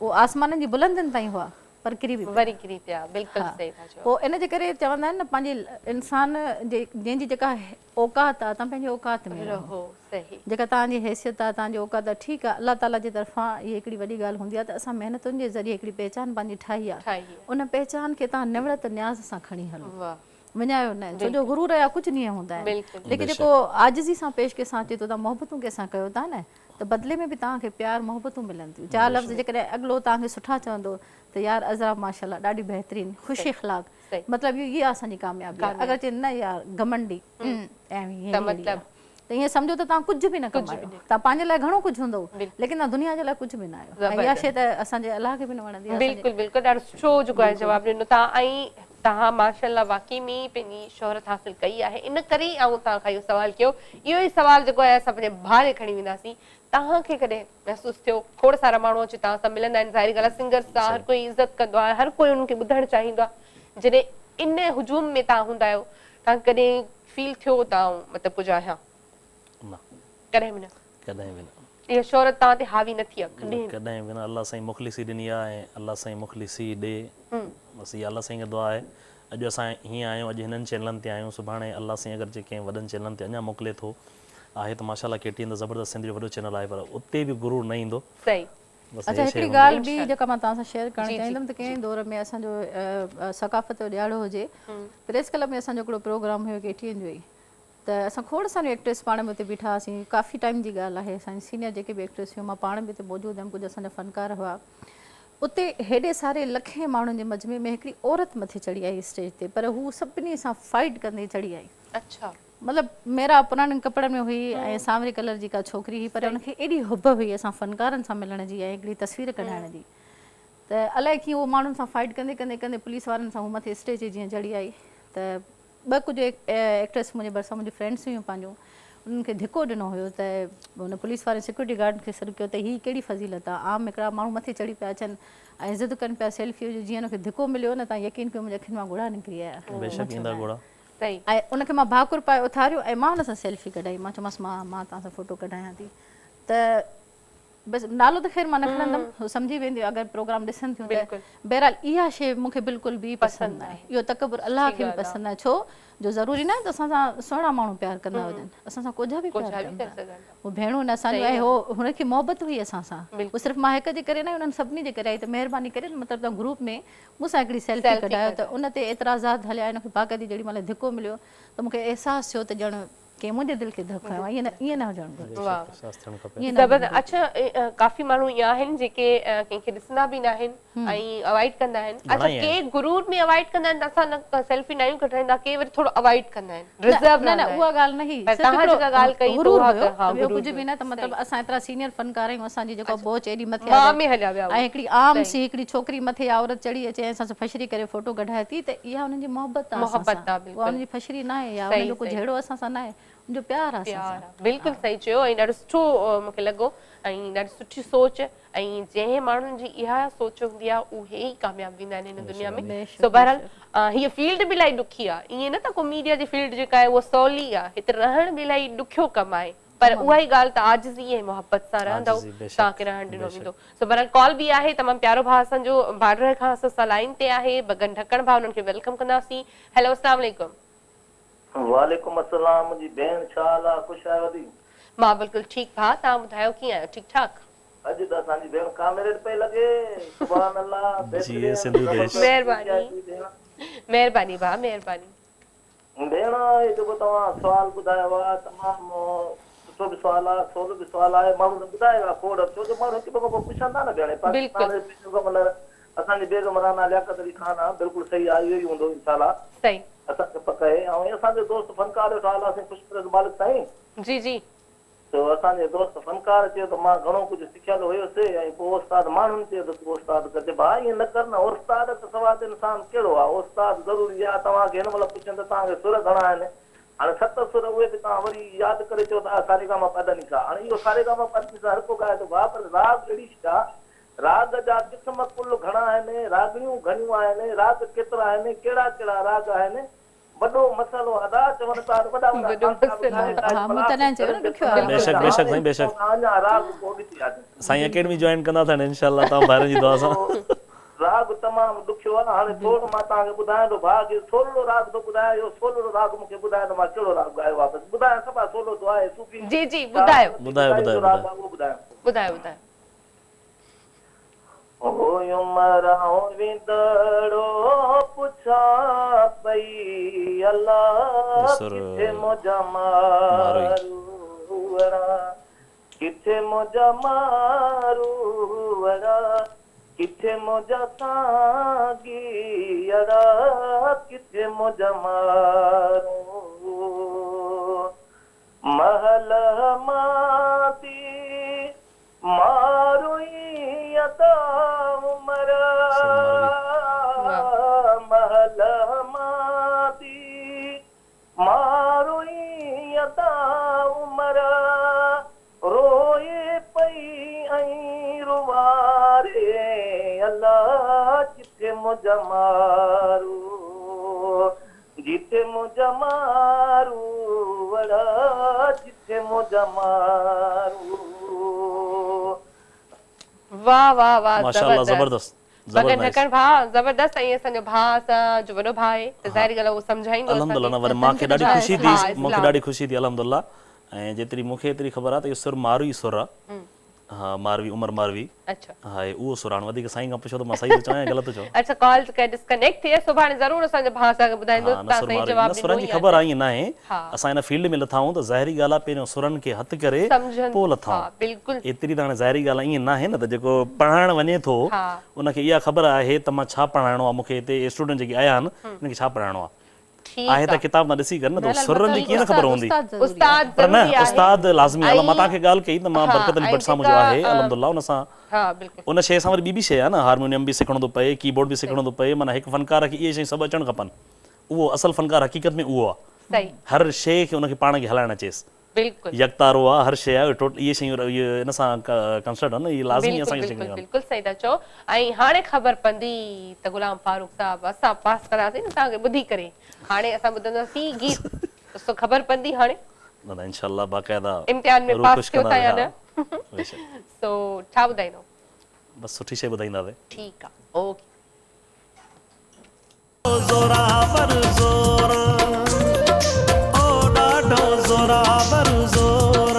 उहो आसमाननि जी बुलंदियुनि ताईं हुआ, पर किरी बि वरी किरी पिया। बिल्कुलु सही था चओ। पोइ इन जे करे चवंदा आहिनि न, पंहिंजे इंसान जंहिंजी जेका औकात आहे, तव्हां पंहिंजी औकात में रहो। सही। जेका तव्हांजी हैसियत आहे, तव्हांजी औकात आहे, ठीकु आहे, अलाह ताला जे तरफ़ां इहा हिकिड़ी वॾी ॻाल्हि हूंदी आहे त असां महिनतुनि जे ज़रिए हिकिड़ी पहचान पंहिंजी ठाही आहे। उन पहचान खे तव्हां निवड़त न्याज़ सां खणी हलो, विञायो न, छो जो गुरूर जा कुझु ॾींहं हूंदा आहिनि, लेकिन जेको आजिज़ी सां पेश कंहिंसां अचे थो, तव्हां मोहबतूं कंहिंसां कयो था न, त बदिले में बि तव्हांखे प्यार मोहबतूं मिलनि थियूं। 4 लफ़्ज़ जेकॾहिं अॻिलो तव्हांखे सुठा चवंदो त यार अज़रा माशाल्लाह ॾाढी बहितरीनु, ख़ुशि इख़लाक़, मतिलबु इहा असांजी कामयाबी आहे। अगरि चए न यार घमंडी त ईअं सम्झो त तव्हां कुझु बि न कमायो, तव्हां पंहिंजे लाइ घणो कुझु हूंदो, लेकिन तव्हां दुनिया जे लाइ कुझु बि न आहियो। इहा शइ त असांजे अलाह खे बि न वणंदी आहे। बिल्कुलु बिल्कुलु, ॾाढो सुठो जेको आहे जवाबु ॾिनो तव्हां। ऐं तव्हां माशाल्लाह वाकई में पंहिंजी शोहरत हासिल कई आहे, इन करे ई आउं तव्हां खां इहो सवाल कयो। इहो ई सवाल जेको आहे असां पंहिंजे भाउ खणी वेंदासीं। तव्हांखे कॾहिं महसूस थियो, खोड़ सारा माण्हू अची तव्हां सां मिलंदा आहिनि, ज़ाहिरी ॻाल्हि आहे सिंगर्स सां हर कोई इज़त कंदो आहे, हर कोई उन्हनि खे ॿुधणु चाहींदो आहे। जॾहिं इन हुजूम में तव्हां हूंदा आहियो, तव्हां कॾहिं फील थियो त आउं मतिलबु कुझु आहियां? कॾहिं बि न। कॾहिं बि न। इहा शोहरत तव्हां ते हावी न थी आहे कॾहिं? कॾहिं बि न। अलाह साईं मुख़लिसी ॾिनी आहे ऐं अलाह साईं मुख़लिसी ॾे, बसि इहा अलाह साईं खे दुआ आहे। अॼु असां हीअं आहियूं, अॼु हिननि चैनलनि ते आहियूं, सुभाणे अलाह साईं अगरि जेके वॾनि चैनलनि ते अञा मोकिले थो, आहे त माशाल्लाह KTN त ज़बरदस्त सिंध जो वॾो चैनल आहे, पर उते बि गुरूर न ईंदो। सही। अच्छा, हिकिड़ी ॻाल्हि बि जेका मां तव्हां सां शेयर करणु चाहींदमि त कंहिं दौर में असांजो सकाफ़त जो ॾियारो हुजे, प्रेस क्लब में असांजो हिकिड़ो प्रोग्राम हुयो KTN जो ई, त असां खोड़ सारियूं एक्ट्रेस पाण में उते बीठा हुआसीं। काफ़ी टाइम जी ॻाल्हि आहे, असांजी सीनियर जेके बि एक्ट्रेस हुयूं, मां पाण बि उते मौजूदु हुयमि, कुझु असांजा फनकार हुआ उते। हेॾे सारे लखे माण्हुनि जे मजमे में हिकिड़ी औरत मथे चढ़ी आई स्टेज ते, पर हू सभिनी सां फाइट कंदे चढ़ी आई। अच्छा। मतिलबु मेरा पुराणनि कपिड़नि में हुई ऐं सांवरे कलर जी का छोकिरी हुई, पर उनखे एॾी हुब हुई असां फनकारनि सां मिलण जी ऐं हिकिड़ी तस्वीर कढाइण जी, त अलाए कीअं उहो माण्हुनि सां फाइट कंदे कंदे कंदे पुलिस वारनि सां हू मथे स्टेज ते जीअं चढ़ी आई, त ॿ कुझु एक्ट्रेस मुंहिंजे भरिसां मुंहिंजी फ्रेंड्स हुयूं पंहिंजूं, उन्हनि खे धिको ॾिनो हुयो त हुन पुलिस वारे सिक्योरिटी गार्ड खे सॾु कयो त हीअ कहिड़ी फज़ीलत आहे, आम हिकिड़ा माण्हू मथे चढ़ी पिया अचनि ऐं ज़िद कनि पिया सेल्फी जो, जीअं हुनखे धिको मिलियो न, तव्हां यकीन कयो मुंहिंजे अखियुनि मां घुड़ा निकिरी आया। ऐं उनखे मां भाकुर पाए उथारियो ऐं मां हुन सां सेल्फी कढाई। मां चयोमांसि मां तव्हां सां फ़ोटो कढायां थी, त बसि नालो त ख़ैर मां न खणंदमि, हू सम्झी वेंदी अगरि प्रोग्राम ॾिसनि थियूं त। बहरहाल इहा शइ मूंखे बिल्कुलु बि पसंदि न आहे, इहो तकबुर अलाह खे बि पसंदि न आहे, छो जो ज़रूरी न आहे त असां सां सुहिणा माण्हू प्यार कंदा हुजनि, असां सां कोझा बि प्यार कंदा, उहो भेणूं न असांजो आहे, हो हुनखे मोहबत हुई असां सां, उहो सिर्फ़ु मां हिक जे करे न, उन्हनि सभिनी जे करे आई। त महिरबानी करे मतिलबु तव्हां ग्रुप में मूंसां हिकिड़ी सेल्फी कढायो, त उन ते एतिराज़ात हलिया, हिनखे बाक़ाइदी जेॾी महिल धिको मिलियो त मूंखे अहसासु थियो त ॼण के मुंहिंजे दिलि खे धक आयो, ईअं न हुजणु घुरिजे। अच्छा, काफ़ी माण्हू ईअं आहिनि जेके कंहिंखे ॾिसंदा बि न आहिनि ऐं अवॉइड कंदा आहिनि। अच्छा, के गुरूर में अवॉइड कंदा आहिनि, असां न सेल्फी न कढाईंदा, के वरी थोरो अवॉइड कंदा आहिनि, रिजर्व न। उहा ॻाल्हि न हुई, तव्हां जेका ॻाल्हि कई ॿियो कुझु बि न, त मतिलबु असां एतिरा सीनियर फनकार आहियूं, असांजी जेको बोच एॾी मथे ऐं हिकिड़ी आम सी हिकिड़ी छोकिरी मथे औरत चढ़ी अचे ऐं असां सां फशरी करे फोटो कढाए थी, त इहा हुननि जी मोहबत आहे, उहा हुनजी फशरी न आहे या हुनजो कुझु अहिड़ो असां सां न आहे। उनजो प्यार आहे प्यार बिल्कुलु सही चयो ऐं ॾाढो सुठो मूंखे लॻो ऐं ॾाढी सुठी सोच ऐं जंहिं माण्हुनि जी इहा सोच हूंदी आहे उहे ई कामयाबु थींदा आहिनि हिन दुनिया में सो बहरहाल हीअ फील्ड बि इलाही ॾुखी आहे ईअं न त को मीडिया जी फील्ड जेका आहे उहा सवली आहे हिते रहण बि इलाही ॾुखियो कमु आहे पर उहा ई ॻाल्हि त आजिज़ी ऐं मोहबत सां रहंदव तव्हांखे रहण ॾिनो वेंदो सो बहरहाल कॉल बि आहे तमामु प्यारो भाउ असांजो बाडर खां असां लाइन ते आहे बगन ढकण भाउ उन्हनि खे वेलकम कंदासीं हेलो अस्सलाम वालेकुम वालेकुम अस्सलाम मुंहिंजी भेण छा हाल आहे ख़ुशि आहियो वधी मां बिल्कुलु ठीकु भाउ तव्हां ॿुधायो कीअं आहियो ठीकु ठाक अॼु त असांजी भेण कामेरेट पई लॻे सुभान अल्लाह महिरबानी भाउ महिरबानी भेण हे जेको तव्हां सुवाल ॿुधायो आहे तमामु सुठो बि सुवाल आहे सवलो बि सुवाल आहे माण्हू त ॿुधायो आहे खोड़ छो जो माण्हू हिकु पोइ पुछंदा न भेण पाकिस्तान असांजी बेगम राना लियाकत अली खान आहे बिल्कुलु सही आहे इहो ई हूंदो इंशाल्लाह सही असांखे पक आहे ऐं असांजो दोस्त फनकार वेठो हाल आहे ख़ुशि मालिक साईं जी जी तो असांजे दोस्त फनकार चयो त मां घणो कुझु सिखियलु हुयुसि ऐं पोइ उस्ताद माण्हुनि चयो त तूं उस्ताद कजे भाउ ईअं न कर न उस्ताद त सवाद इंसान कहिड़ो आहे उस्ताद ज़रूरी आहे तव्हांखे हिन महिल पुछनि त तव्हांखे सुर घणा आहिनि हाणे 7 सुर उहे बि तव्हां वरी यादि करे चओ त सारेगामा पधनिसा हाणे इहो सारेगामा पधनिसा हर को ॻाए थो भाउ पर राग अहिड़ी शइ आहे राग जा क़िस्म कुल घणा आहिनि रागणियूं घणियूं आहिनि राग केतिरा आहिनि कहिड़ा कहिड़ा राग आहिनि वॾो मसालो अदा चवनि था वॾा साईं अकेडमी जॉइन कंदा था इंशाल्लाह तव्हां ॿारनि जी दुआ सां राग तमामु ॾुखियो आहे हाणे थोरो मां तव्हांखे ॿुधायां थो भाउ खे सोलो राग थो ॿुधायां इहो सोलो राग मूंखे ॿुधायो त मां कहिड़ो राग ॻायो आहे बसि ॿुधायां सभा सोलो थो आहे सूफ़ी जी जी ॿुधायो ॿुधायो ओ मराओ विंदड़ो पुछा पई अल्लाह किथे मुंहिंजा मारू वड़ा किथे मुंहिंजा मारू वड़ा किथे मुंहिंजा सागी अड़ा किथे मुंहिंजा मारू महल माती मारू उमरा महल माती मारू उमरा रोए पई ऐं रुवारे अल्लाह जिथे मुंहिंजा मारू जिथे मुंहिंजा मारू वड़ा जिथे मुंहिंजा मारू वाह वाह वाह माशाअल्लाह जबरदस्त बगन ढकण भाउ जबरदस्त ऐं असांजो भाउ असांजो वॾो भाउ आहे त ज़ाहिरी ॻाल्हि उहो सम्झाईंदो अल्हम्दुलिल्लाह वरी मूंखे ॾाढी ख़ुशी थी मूंखे ॾाढी ख़ुशी थी अल्हम्दुलिल्लाह ऐं जेतिरी मूंखे एतिरी ख़बर आहे त इहो सुर मारवी सुर आहे हाँ मारवी उमर मारवी अच्छा हां उहो सुर हाणे वधीक साईं खां पुछो त मां सही थो चवां ग़लति थो चवां अच्छा कॉल के डिस्कनेक्ट थिए सुभाणे ज़रूर असांजो भाउ असांखे ॿुधाईंदो तव्हां सही जवाब ॾिनो सुरनि जी ख़बर आहे ईअं न आहे असां हिन फील्ड में लथा आहियूं त ज़ाहिरी ॻाल्हि आहे पहिरियों सुरनि खे हथु करे पोइ लथा बिल्कुलु एतिरी त हाणे ज़ाहिरी ॻाल्हि ईअं न आहे न त जेको पढ़ाइण वञे थो उनखे इहा ख़बर आहे त मां छा पढ़ाइणो आहे मूंखे हिते स्टूडेंट जेके आया आहिनि उनखे छा पढ़ाइणो आहे आहे त किताब न ॾिसी कर न त सुरनि जी कीअं न ख़बर हूंदी पर न उस्ताद लाज़मी आहे मां तव्हांखे ॻाल्हि कई त मां बरकत अली भट्ट सां मुंहिंजो आहे अल्हम्दुलिल्लाह उन सां उन शइ सां वरी ॿी शइ आहे न हारमोनियम बि सिखणो थो पए कीबोर्ड बि सिखणो थो पए माना हिकु फनकार खे इहे शयूं सभु अचणु खपनि उहो असल फनकार हक़ीक़त में उहो आहे हर शइ खे उनखे पाण खे हलाइणु अचेसि यकतारो आहे हर शइ आहे टोटल इहे शयूं इन सां कंसर्ट आहे न इहे लाज़मी असांखे सिखणी आहे बिल्कुलु सही था चओ ऐं हाणे ख़बर पवंदी त गुलाम फारूक साहब असां पास करासीं न तव्हांखे ॿुधी करे हाणे असां ॿुधंदासीं गीत तो ख़बर पवंदी हाणे न इंशाअल्लाह बाक़ायदा इम्तिहान में पास कयो था या न सो छा ॿुधाईंदो बस सुठी शइ ॿुधाईंदासीं ठीकु आहे ओके ज़ोरावर ज़ोर ओ ॾाढो ज़ोरावर ज़ोर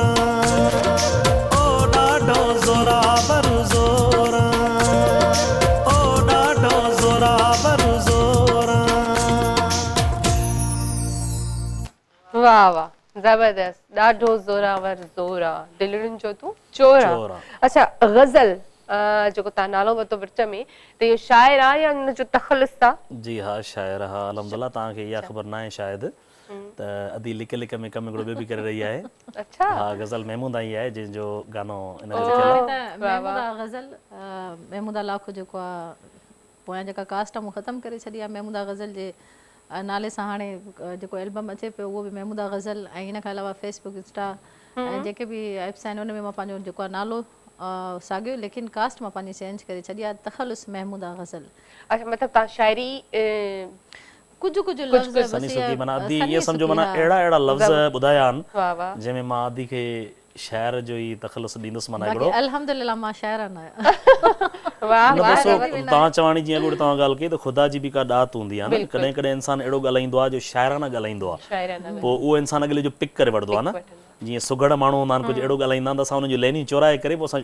ओ ॾाढो ज़ोरावर ज़ोर ओ ॾाढो ज़ोरावर ज़ोर वाह वाह जबरदस्त ॾाढो ज़ोरावर ज़ोर आहे दिलड़ियुनि जो तूं चोर आहे अच्छा गज़ल जेको तव्हां नालो वरितो विच में त इहो शाइर आहे या हुनजो तख़ल्लुस आहे जी हा शाइर हा अल्हम्दुलिल्लाह तव्हांखे इहा ख़बर न आहे शायदि त अदी लिक लिक में कम हिकिड़ो ॿियो बि करे रही आहे अच्छा हा गज़ल महमूदा ई आहे जंहिंजो गानो इन में लिखियल आहे महमूदा गज़ल महमूदा लाखो जेको आहे पोयां जेका कास्ट आहे मूं ख़तमु करे छॾी आहे महमूदा गज़ल जे नाले सां हाणे जेको एल्बम अचे पियो उहो बि महमूदा गज़ल ऐं हिन खां अलावा फेसबुक इंस्टा ऐं जेके बि एप्स आहिनि उन में मां पंहिंजो जेको आहे नालो साॻियो लेकिन कास्ट मां पंहिंजी चेंज करे छॾी आहे तख़लुस महमूदा गज़ल। अच्छा मतिलबु तव्हां शाइरी कुझु लफ़्ज़ सनी सुकी माना अदी ये समझो माना अहिड़ा लफ़्ज़ ॿुधाया आहिनि जंहिंमें मां अदी खे शायर जो ई तख़लुस ॾींदुसि माना हिकिड़ो अल्हम्दुलिल्लाह मां शायर आहियां। न बसि तव्हां चवाणी जीअं गुड़ तव्हां ॻाल्हि कई त ख़ुदा जी बि का ॾात हूंदी आहे न कॾहिं कॾहिं इंसानु अहिड़ो ॻाल्हाईंदो आहे जो शाइराना ॻाल्हाईंदो आहे पोइ उहो इंसानु अॻिले जो पिक करे वठंदो आहे न जीअं सुगड़ माण्हू हूंदा आहिनि कुझु अहिड़ो ॻाल्हाईंदा आहिनि त असां हुनजो लाइनियूं चोराए करे पोइ असां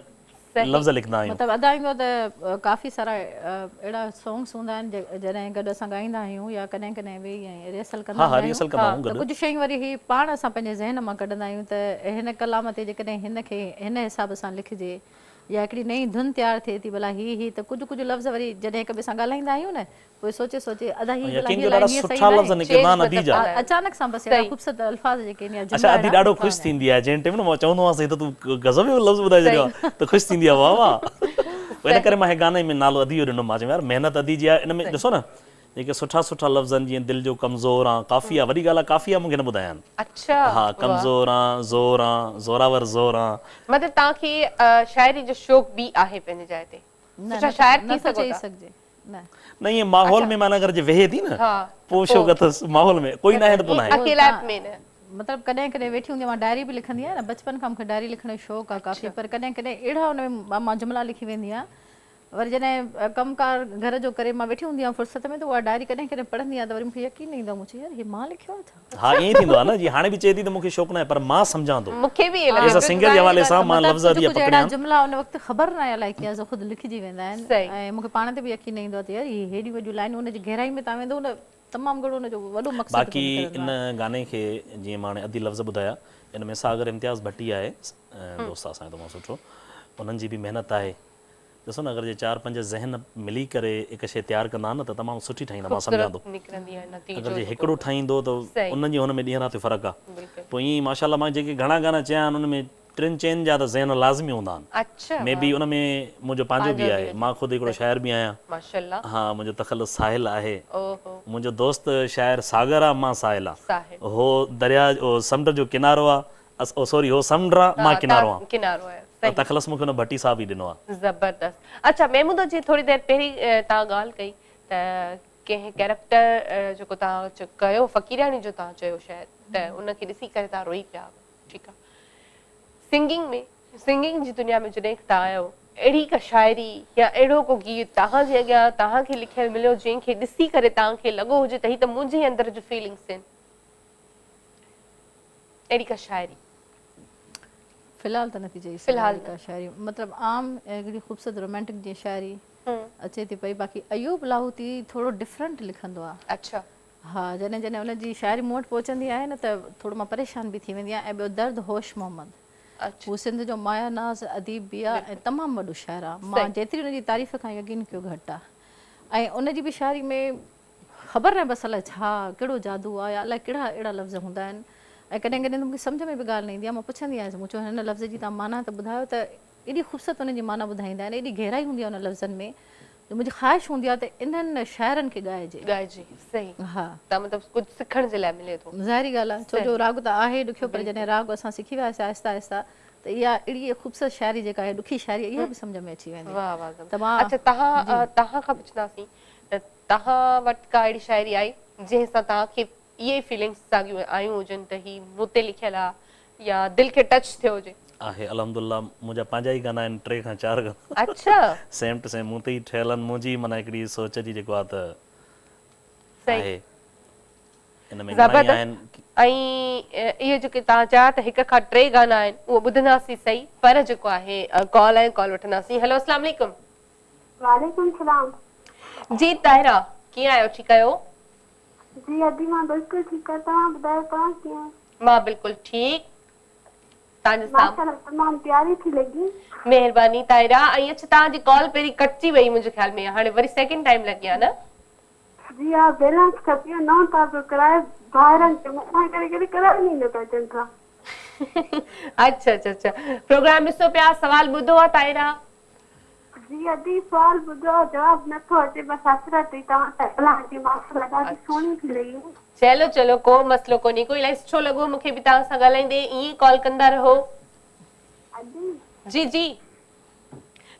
लफ़्ज़ लिखंदा आहियूं। मतिलबु अदाईंदो त काफ़ी सारा अहिड़ा सॉन्ग्स हूंदा आहिनि जॾहिं गॾु असां ॻाईंदा आहियूं या कॾहिं कॾहिं वेही ऐं रिहर्सल कंदा आहियूं कुझु शयूं वरी ही पाण असां पंहिंजे ज़हन मां कढंदा आहियूं त हिन कलाम ते जेकॾहिं हिन खे हिन हिसाब सां लिखिजे या हिकिड़ी नई धुन तयारु थिए थी भला ही त कुझु लफ़्ज़ वरी जॾहिं हिक ॿिए सां ॻाल्हाईंदा आहियूं न पोइ सोचे अदा ही अचानक सां बसि ख़ूबसूरत अल्फाज़ जेके अच्छा अदी ॾाढो ख़ुशि थींदी आहे जंहिं टाइम न मां चवंदो आहियां त तूं गज़ब जो लफ़्ज़ ॿुधाए छॾियो आहे त ख़ुशि थींदी आहे वाह वाह इन करे मां हिन गाने में नालो अदी जो ॾिनो मां चयो यार महिनत अदी जी आहे इन में ॾिसो न जेके सुठा लफ़्ज़ आहिनि जीअं दिलि जो कमज़ोर आहे काफ़ी आहे वॾी ॻाल्हि आहे काफ़ी आहे मूंखे न ॿुधाया आहिनि। अच्छा हा कमज़ोर आहे ज़ोर आहे ज़ोरावर ज़ोर आहे मतिलबु तव्हांखे शाइरी जो शौक़ बि आहे पंहिंजी जाइ ते सुठा शाइर थी सघिजे न ईअं माहौल में माना अगरि जे वेहे थी न पोइ शौक़ अथसि माहौल में कोई न आहे त पोइ न आहे अकेलापन में न मतिलबु कॾहिं कॾहिं वेठी हूंदी मां डायरी बि लिखंदी आहियां न बचपन खां मूंखे डायरी लिखण जो शौक़ु आहे काफ़ी पर कॾहिं कॾहिं अहिड़ा हुन में मां जुमिला लिखी वेंदी आहियां वरी जॾहिं कमकार घर जो करे मां वेठी हूंदी आहियां फुर्सत में त उहा डायरी कॾहिं कॾहिं पढ़ंदी आहियां त वरी मूंखे यकीन न ईंदो मूंखे यार हे मां लिखियो आहे हा ईअं थींदो आहे न जी हाणे बि चए थी त मूंखे शौक़ु न आहे पर मां सम्झां थो मूंखे बि सिंगर जे हवाले सां मां लफ़्ज़ अदी अहिड़ा जुमिला उन वक़्तु ख़बर न आहे अलाए कीअं ख़ुदि लिखिजी वेंदा आहिनि ऐं मूंखे पाण ते बि यकीन न ईंदो आहे त यार हे हेॾियूं वॾियूं लाइनूं हुनजी गहराई में तव्हां वेंदो न तमामु घणो हुनजो वॾो मक़सदु बाक़ी इन गाने खे जीअं मां हाणे अदी लफ़्ज़ ॿुधाया इन में सागर इम्तियाज़ भट्टी आहे दोस्त असांजो तमामु सुठो उन्हनि जी बि महिनत आहे ॾिसो न अगरि जे 4-5 ज़हन मिली करे हिकु शइ तयारु कंदा न त तमामु सुठी ठाहींदा मां सम्झां थो अगरि जे हिकिड़ो ठाहींदो त उन्हनि जी हुन में ॾींहं राति जो फ़र्क़ु आहे पोइ ईअं माशाल्लाह मां जेके घणा गाना चया आहिनि उन में 3-4 जा त ज़हन लाज़मी हूंदा आहिनि मे बी उन में मुंहिंजो पंहिंजो बि आहे मां ख़ुदि हिकिड़ो शाइर बि आहियां हा मुंहिंजो तख़लुस साहिल आहे मुंहिंजो दोस्त शाइर सागर आहे मां साहिल आहे हो दरिया समुंड जो किनारो आहे सॉरी हो समुंड आहे मां किनारो आहे तख़लुस मूंखे हुन भट्टी साहब ई ॾिनो आहे ज़बरदस्त। अच्छा महमूदा जी थोरी देरि पहिरीं तव्हां ॻाल्हि कई त कंहिं कैरेक्टर जेको तव्हां कयो फ़क़ीरानी जो तव्हां चयो शायदि त उनखे ॾिसी करे तव्हां रोई पिया ठीकु आहे सिंगिंग जी दुनिया में जॾहिं तव्हां आहियो अहिड़ी का शाइरी या अहिड़ो को गीत तव्हांजे अॻियां तव्हांखे लिखियलु मिलियो जंहिंखे ॾिसी करे तव्हांखे लॻो हुजे त ही त मुंहिंजे अंदर जो फीलिंग्स आहिनि अहिड़ी का शाइरी फ़िलहाल त नथी चई फ़िलहाल का शाइरी मतिलबु आम हिकिड़ी ख़ूबसूरत रोमांटिक जी शाइरी अचे थी पई बाक़ी अयूब लाहौती थोरो डिफरेंट लिखंदो आहे अच्छा हा जॾहिं जॾहिं उनजी शाइरी मूं वटि पहुचंदी आहे न त थोरो मां परेशान बि थी वेंदी आहियां ऐं ॿियो दर्द होश मोहम्मद हू सिंध जो माया नाज़ अदीब बि आहे ऐं तमामु वॾो शाइर आहे मां जेतिरी उनजी तारीफ़ खां यकीन कयो घटि आहे ऐं उनजी बि शाइरी में ख़बर न बसि अलाए छा कहिड़ो जादू आहे या अलाए कहिड़ा अहिड़ा लफ़्ज़ हूंदा आहिनि ऐं कॾहिं कॾहिं त मूंखे सम्झ में बि ॻाल्हि न ईंदी आहे मां पुछंदी आहियां मूं चयो हिन लफ़्ज़ जी तव्हां माना त ॿुधायो त एॾी ख़ूबसूरत हुनजी माना ॿुधाईंदा आहिनि एॾी गहराई हूंदी आहे हुन लफ़्ज़नि में त मुंहिंजी ख़्वाहिश हूंदी आहे त इन्हनि शाइरनि खे ॻाइजे सही हा त मतिलबु कुझु सिखण जे लाइ मिले थो ज़ाहिरी ॻाल्हि आहे छो जो राग त आहे ॾुखियो पर जॾहिं राग असां सिखी वियासीं आहिस्ता आहिस्ता त इहा अहिड़ी ख़ूबसूरत शाइरी जेका आहे ॾुखी शाइरी इहा बि सम्झ में अची वेंदी त मां अच्छा तव्हां खां पुछंदासीं त तव्हां वटि का अहिड़ी शाइरी आई जंहिंसां तव्हांखे इहे फीलिंग्स साॻियूं आयूं हुजनि त ही मूं ते लिखियलु आहे या दिलि खे टच थियो हुजे आहे अल्हम्दुलिल्लाह मुंहिंजा पंहिंजा ई गाना आहिनि 3 खां 4 गाना अच्छा सेम टू सेम मूं ते ई ठहियल आहिनि मुंहिंजी माना हिकिड़ी सोच जी जेको आहे त आहे इन में गाना आहिनि ऐं इहे जेके तव्हां चया त 1 खां 3 गाना आहिनि उहो ॿुधंदासीं सही पर जेको आहे कॉल आहे कॉल वठंदासीं हेलो अस्सलाम वालेकुम वालेकुम सलाम जी ताहिरा कीअं आहियो ठीकु आहियो जी अदी मां बिल्कुलु ठीकु आहे तव्हां ॿुधायो तव्हां कीअं मां बिल्कुलु ठीकु तव्हांजो माशाल्लाह तमामु प्यारी थी लॻी महिरबानी ताहिरा ऐं अच्छा तव्हांजी कॉल पहिरीं कटिजी वई मुंहिंजे ख़्याल में हाणे वरी सेकेंड टाइम लॻी आहे न जी हा बैलेंस खपियो न था पियो कराए ॿाहिरनि खे मूंखां करे कराए नी न पिया अचनि था अच्छा अच्छा अच्छा प्रोग्राम ॾिसो पिया सवाल ॿुधो आहे ताहिरा जी अदी सवाल ॿुधो जवाब नथो अचे बस हसरत ई तव्हां सां सलाह जी माफ़ ॾाढी सुहिणी थी रही है। चलो चलो को मसलो कोन्हे कोई इलाही सुठो लॻो मूंखे बि तव्हां सां ॻाल्हाईंदे ईअं कॉल कंदा रहो। जी जी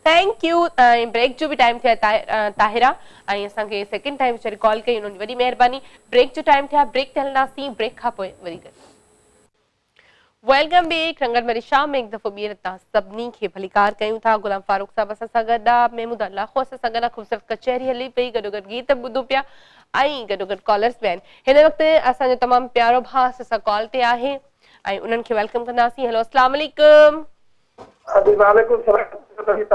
थैंक यू। ब्रेक जो भी टाइम थे ताहिरा आई असांखे सेकंड टाइम चरी कॉल कई उन्होंने वडी मेहरबानी। ब्रेक जो टाइम थे ब्रेक ते हलंदासीं ब्रेक खां पोइ वरी वेलकम बैक रंगनमरी शाम में एक दफ़ो ॿीहर तव्हां सभिनी खे भलीकार कयूं था। गुलाम फारूक साहब असां सां गॾु आहे, महमूद अलाखो असां सां गॾु आहे, ख़ूबसूरत कचहरी हली पई, गॾोगॾु गीत ॿुधूं पिया ऐं गॾोगॾु कॉलर्स बि आहिनि। हिन वक़्तु असांजो तमामु प्यारो भाउ असां सां कॉल ते आहे ऐं उन्हनि खे वेलकम कंदासीं। हेलो अस्सलाम वालेकुम। वालेकुम सलाम।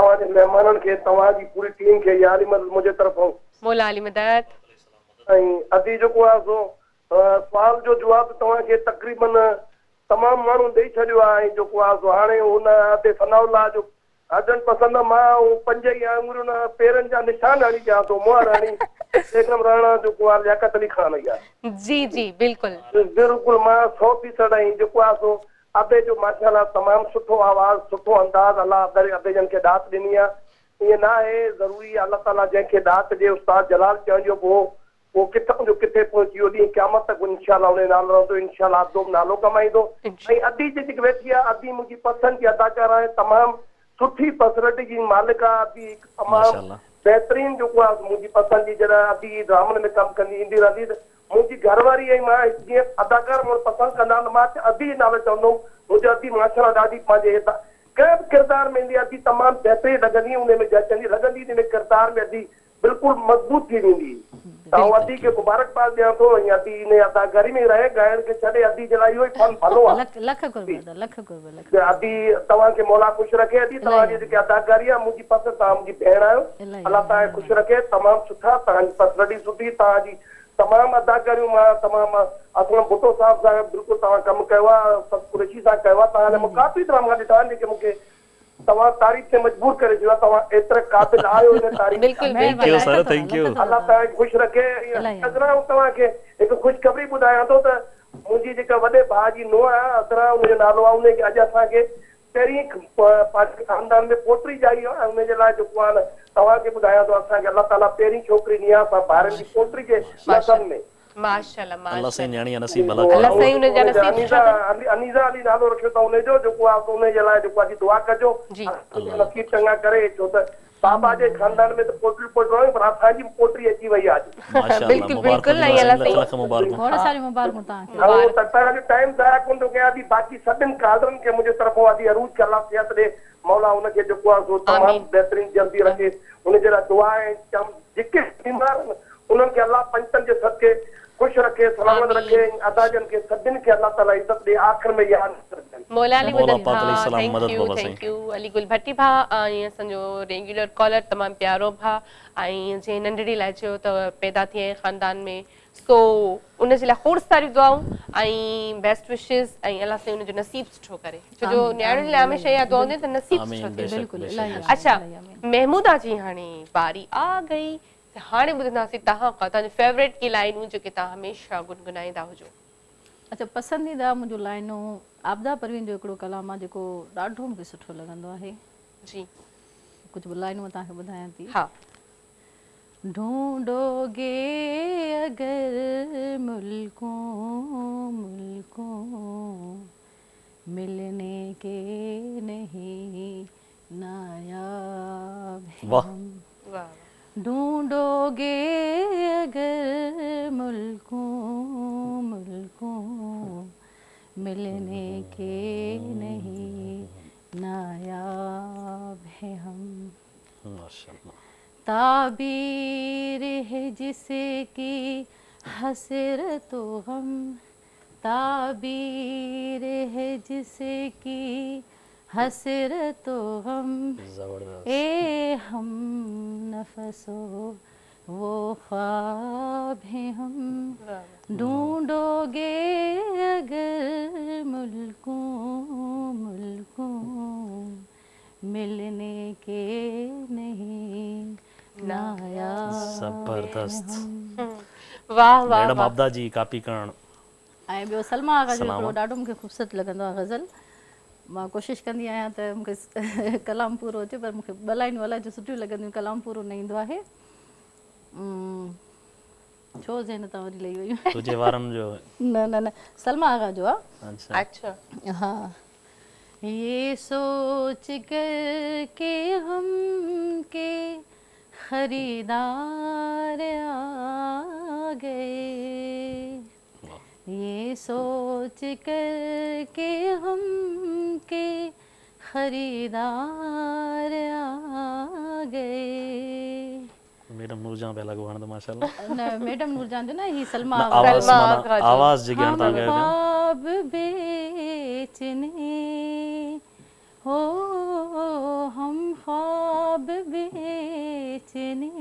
तव्हांजे महिमाननि खे तव्हांजी पूरी टीम खे या अली मदद मुंहिंजे तरफ़ां मौला अली मदद। ऐं अदी जेको आहे सो सुवाल जो जवाब तव्हांखे तक़रीबन तमामु माण्हू ॾेई छॾियो आहे। ऐं जेको आहे सो हाणे हुन ते सनाउल्लाह जो अजन पसंदि मां पंज ई आङुरियुनि पेरनि जा निशान हणी ॾियां थो। मुहर हणी बेगम राणा जेको आहे लियाकत अली खान आहे। जी जी बिल्कुलु बिल्कुलु मां 100% ऐं जेको आहे सो अबे जो माशाल्लाह तमामु सुठो आवाज़ सुठो अंदाज़ अलाह अबे जन खे दात ॾिनी आहे। ईअं न आहे ज़रूरी अलाह ताला जंहिंखे दात ॾिए उस्ताद जलाल चवंदो पोइ किथां जो किथे पहुची वियो ॾींहुं क़यामत तक इंशाल्लाह उन नालो रहंदो इंशाल्लाह अदो नालो कमाईंदो। ऐं अदी जेकी वेठी आहे अदी मुंहिंजी पसंदि जी अदाकार आहे तमामु सुठी पर्सनैलिटी जी मालिक आहे। अदी तमामु बहितरीन जेको आहे मुंहिंजी पसंदि जी जॾहिं अदी ड्रामनि में कमु कंदी ईंदी रहंदी त मुंहिंजी घरवारी ऐं मां जीअं अदाकार मां पसंदि कंदा मां अदी नालो चवंदुमि। मुंहिंजी अदी माशाल्लाह ॾाढी पंहिंजे कंहिं बि किरदार में ईंदी अदी तमामु बहितरीन लॻंदी हुन में जचंदी लॻंदी हुन में किरदार में अदी बिल्कुलु मज़बूत थी वेंदी। त अदी खे मुबारकबाद ॾियां थो ऐं अदी इन अदाकारी में रहे ॻाइण खे छॾे अदी जे लाइ इहो ई फन भलो आहे। अदी तव्हांखे मौला ख़ुशि रखे। अदी तव्हांजी जेकी अदाकारी आहे मुंहिंजी पसंदि तव्हां मुंहिंजी भेण आहियो अलाह तव्हांखे ख़ुशि रखे। तमामु सुठा तव्हांजी पर्सनैलिटी सुठी तव्हांजी तमामु अदाकारियूं मां तमामु असलम भुट्टो साहब सां बिल्कुलु तव्हां कमु कयो आहे सभु कुरेशी सां कयो आहे। तव्हां मूं काफ़ी ड्रामा ॾिठा आहिनि जेके मूंखे तव्हां तारीफ़ ते मजबूर करे छॾियो आहे। तव्हां एतिरे क़ाबिल आहियो हिन तारीफ़ अलाह तव्हांखे ख़ुशि रखे। अज़रा तव्हांखे हिकु ख़ुशख़बरी ॿुधायां थो त मुंहिंजी जेका वॾे भाउ जी नुंहुं आहे अज़रा उनजो नालो आहे उनखे अॼु असांखे पहिरीं पंहिंजे ख़ानदान में पोटी ॼाई आहे ऐं उनजे लाइ जेको आहे न तव्हांखे ॿुधायां थो असांखे अलाह ताला पहिरीं छोकिरी ॾिनी आहे असां ॿारनि जी पोटी जे नसल में माशाल्लाह अल्लाह साईं न्याणी नसीब भला अल्लाह साईं उन जा नसीब अनीज़ा अली नालो रखियो त उनजो जेको आहे उनजे लाइ जेको आहे दुआ कजो नसीब चङा करे छो त बाबा जे खानदान में त पोटरी पोटरी पर असांजी पोटरी अची वई आहे। बिल्कुलु बिल्कुलु टाइम ज़ाया कोन थो कयां बाक़ी सभिनि कादरनि खे मुंहिंजे तरफ़ां आदि अरूज खे अलाह सिहत ॾे मौला उनखे जेको आहे सो तमामु बहितरीन जल्दी रखे उनजे लाइ दुआ ऐं जेके बीमार आहिनि उन्हनि खे अलाह पंचनि जे सदके खुश रखे सलामत रखे अदाजन के सभिनि खे अल्लाह ताला इज्जत दे आखिर में याद रखनि। मौला अली मदद थैंक यू अली गुल भट्टी भा ऐं असांजो रेगुलर कॉलर तमामु प्यारो भा ऐं जे नंढड़ी लाइ चयो त पैदा थिए ख़ानदान में सो उन जे लाइ खोड़ सारी दुआऊं ऐं बेस्ट विशेस ऐं अल्लाह से उनजो नसीब सुठो करे छो जो न्याणियुनि लाइ हमेशह इहा दुआ हूंदी त नसीब सुठो थिए। बिल्कुलु अच्छा महमूदा जी हाणे बारी आ गई हाणे ॿुधंदासीं तव्हां खां तव्हांजो फेवरेट की लाइनूं जेके तव्हां हमेशह गुनगुनाईंदा हुजो। अच्छा पसंदीदा मुंहिंजो लाइनूं आबदा परवीन जो हिकिड़ो कलाम आहे जेको ॾाढो मूंखे सुठो लॻंदो आहे। जी कुझु लाइनूं तव्हांखे ॿुधायां थी। हा ढूंढोगे अगर मुल्कों मुल्कों मिलने के नहीं नायाब वाह ढूंढोगे अगर मुल्कों मुल्कों मिलने के नहीं नायाब है हम। ताबीर है जिसे की हसरतो हम ताबीर है जिसे की हसरतो हम ए हम नफसो वो ख्वाब है हम ढूंढोगे अगर मुल्कों मुल्कों मिलने के नहीं नाया। जबरदस्त वाह वाह मैडम आबदा जी कॉपी करण ऐं ॿियो सलमा आगा जो ॾाढो मूंखे ख़ूबसूरत लॻंदो आहे गज़ल मां कोशिशि कंदी आहियां त मूंखे कलाम पूरो अचे, पर मूंखे ॿ लाइनूं अलाए जो सुठियूं लॻंदियूं, कलाम पूरो न ईंदो आहे। छो ज़हन तां वरी लही वयूं? तुंहिंजे वारनि जो? न न न, सलमा आगा जो आहे। अच्छा हाँ। ये सोच कर के हम के खरीदार आ गए, ये सोच कर के हम के खरीदार आ गए। मैडम नूरजान पे लॻो हाणे त माशाल्लाह। न मैडम नूरजान जो न, ही सलमा आवाज़ जी ॻाल्हि तव्हां कयो। ख्वाब बेचने हो हम ख्वाब बेचने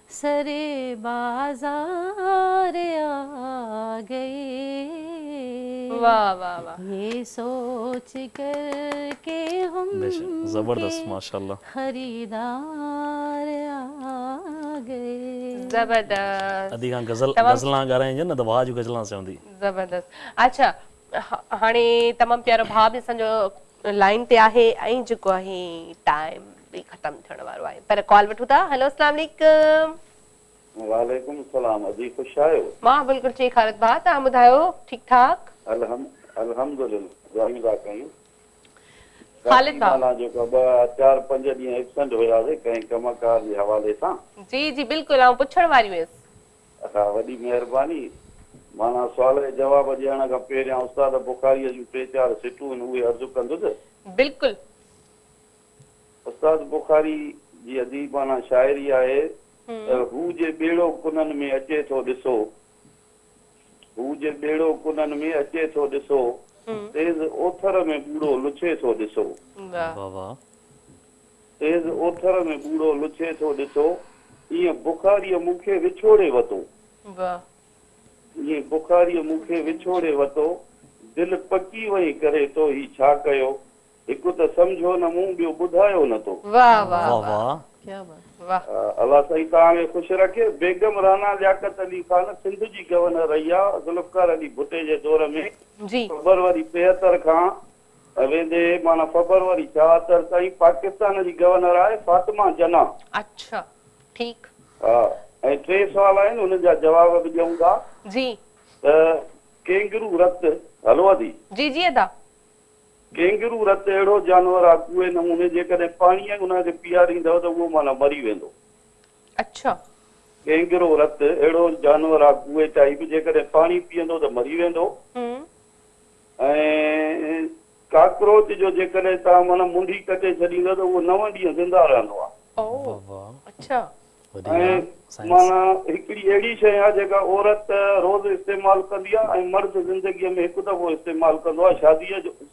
सरे बाजार आ गए। वाह वाह वाह। ये सोच कर के हम जबरदस्त माशाल्लाह खरीदार आ गए। जबरदस्त। अदी खां गज़लां ॻाराइजनि न त वाह जूं गज़लां चवंदी। जबरदस्त। अच्छा हाणे तमामु प्यारो भाउ बि असांजो लाइन ते आहे ऐं जेको आहे टाइम बि ख़तम थियण वारो आहे, पर कॉल वठूं था। हेलो अस्सलाम वालेकुम। वालेकुम सलाम। अजी ख़ुशि आहियो? मां बिल्कुलु ठीक हालत भाउ, तव्हां ॿुधायो ठीक ठाक? अल्हम्दुलिल्लाह दुआऊं था कयूं। खालिद भाउ माना जेको 4-5 ॾींहं एब्सेंट हुयासीं कंहिं कमकार जे हवाले सां। जी जी बिल्कुलु, आउं पुछण वारी हुयसि। हा, वॾी महिरबानी। माना सुवाल जे जवाब ॾियण खां पहिरियां उस्ताद बुखारीअ जूं 3-4 सिटूं आहिनि, उहे अर्ज़ु कंदुसि। बिल्कुलु। उस्ताद बुखारी जी अदीब माना शाइरी आहे, हू जे ॿेड़ो कुननि में अचे थो ॾिसो, हू जे ॿेड़ो कुननि में अचे थो ॾिसो, तेज़ ओथर में बूढ़ो लुछे थो ॾिसो, तेज़ ओथर में बूढ़ो लुछे थो ॾिसो, ईअं बुखारीअ मूंखे विछोड़े वतो, ईअं बुखारीअ मूंखे विछोड़े वतो, दिलि पकी वई करे तो ही छा कयो, हिकु त सम्झो न मूं ॿियो ॿुधायो नथो। वाह वाह वाह, क्या बात। वाह, अल्लाह सही तव्हांखे ख़ुशि रखे। बेगम राना लियाकत अली खान सिंध जी गवर्नर रही आहे ज़ुल्फ़कार अली भुट्टे जे दौर में जी। फरवरी 75 खां वेंदे माना फरवरी 74 ताईं पाकिस्तान जी गवर्नर आहे फातिमा जना। अच्छा ठीक। हा, ऐं 3 सवाल आहिनि, हुन जा जवाब बि ॾियूं था जी। केंगरू रत हलवा थी? जी जी अदा। केंगरू रत अहिड़ो जानवर आहे कुए नमूने जेकॾहिं पाणीअ हुनखे पीआरींदव त उहो माना मरी वेंदो। अच्छा। केंगरू रत अहिड़ो जानवर आहे कुए टाइप, जेकॾहिं पाणी पीअंदो त मरी वेंदो। ऐं काकरोच जो जेकॾहिं तव्हां माना मुंडी कटे छॾींदव त उहो 9 ॾींहं ज़िंदा रहंदो आहे। अच्छा। ऐं माना हिकिड़ी अहिड़ी शइ आहे जेका औरत रोज़ इस्तेमालु कंदी आहे ऐं मर्द ज़िंदगीअ में हिकु दफ़ो इस्तेमालु कंदो आहे,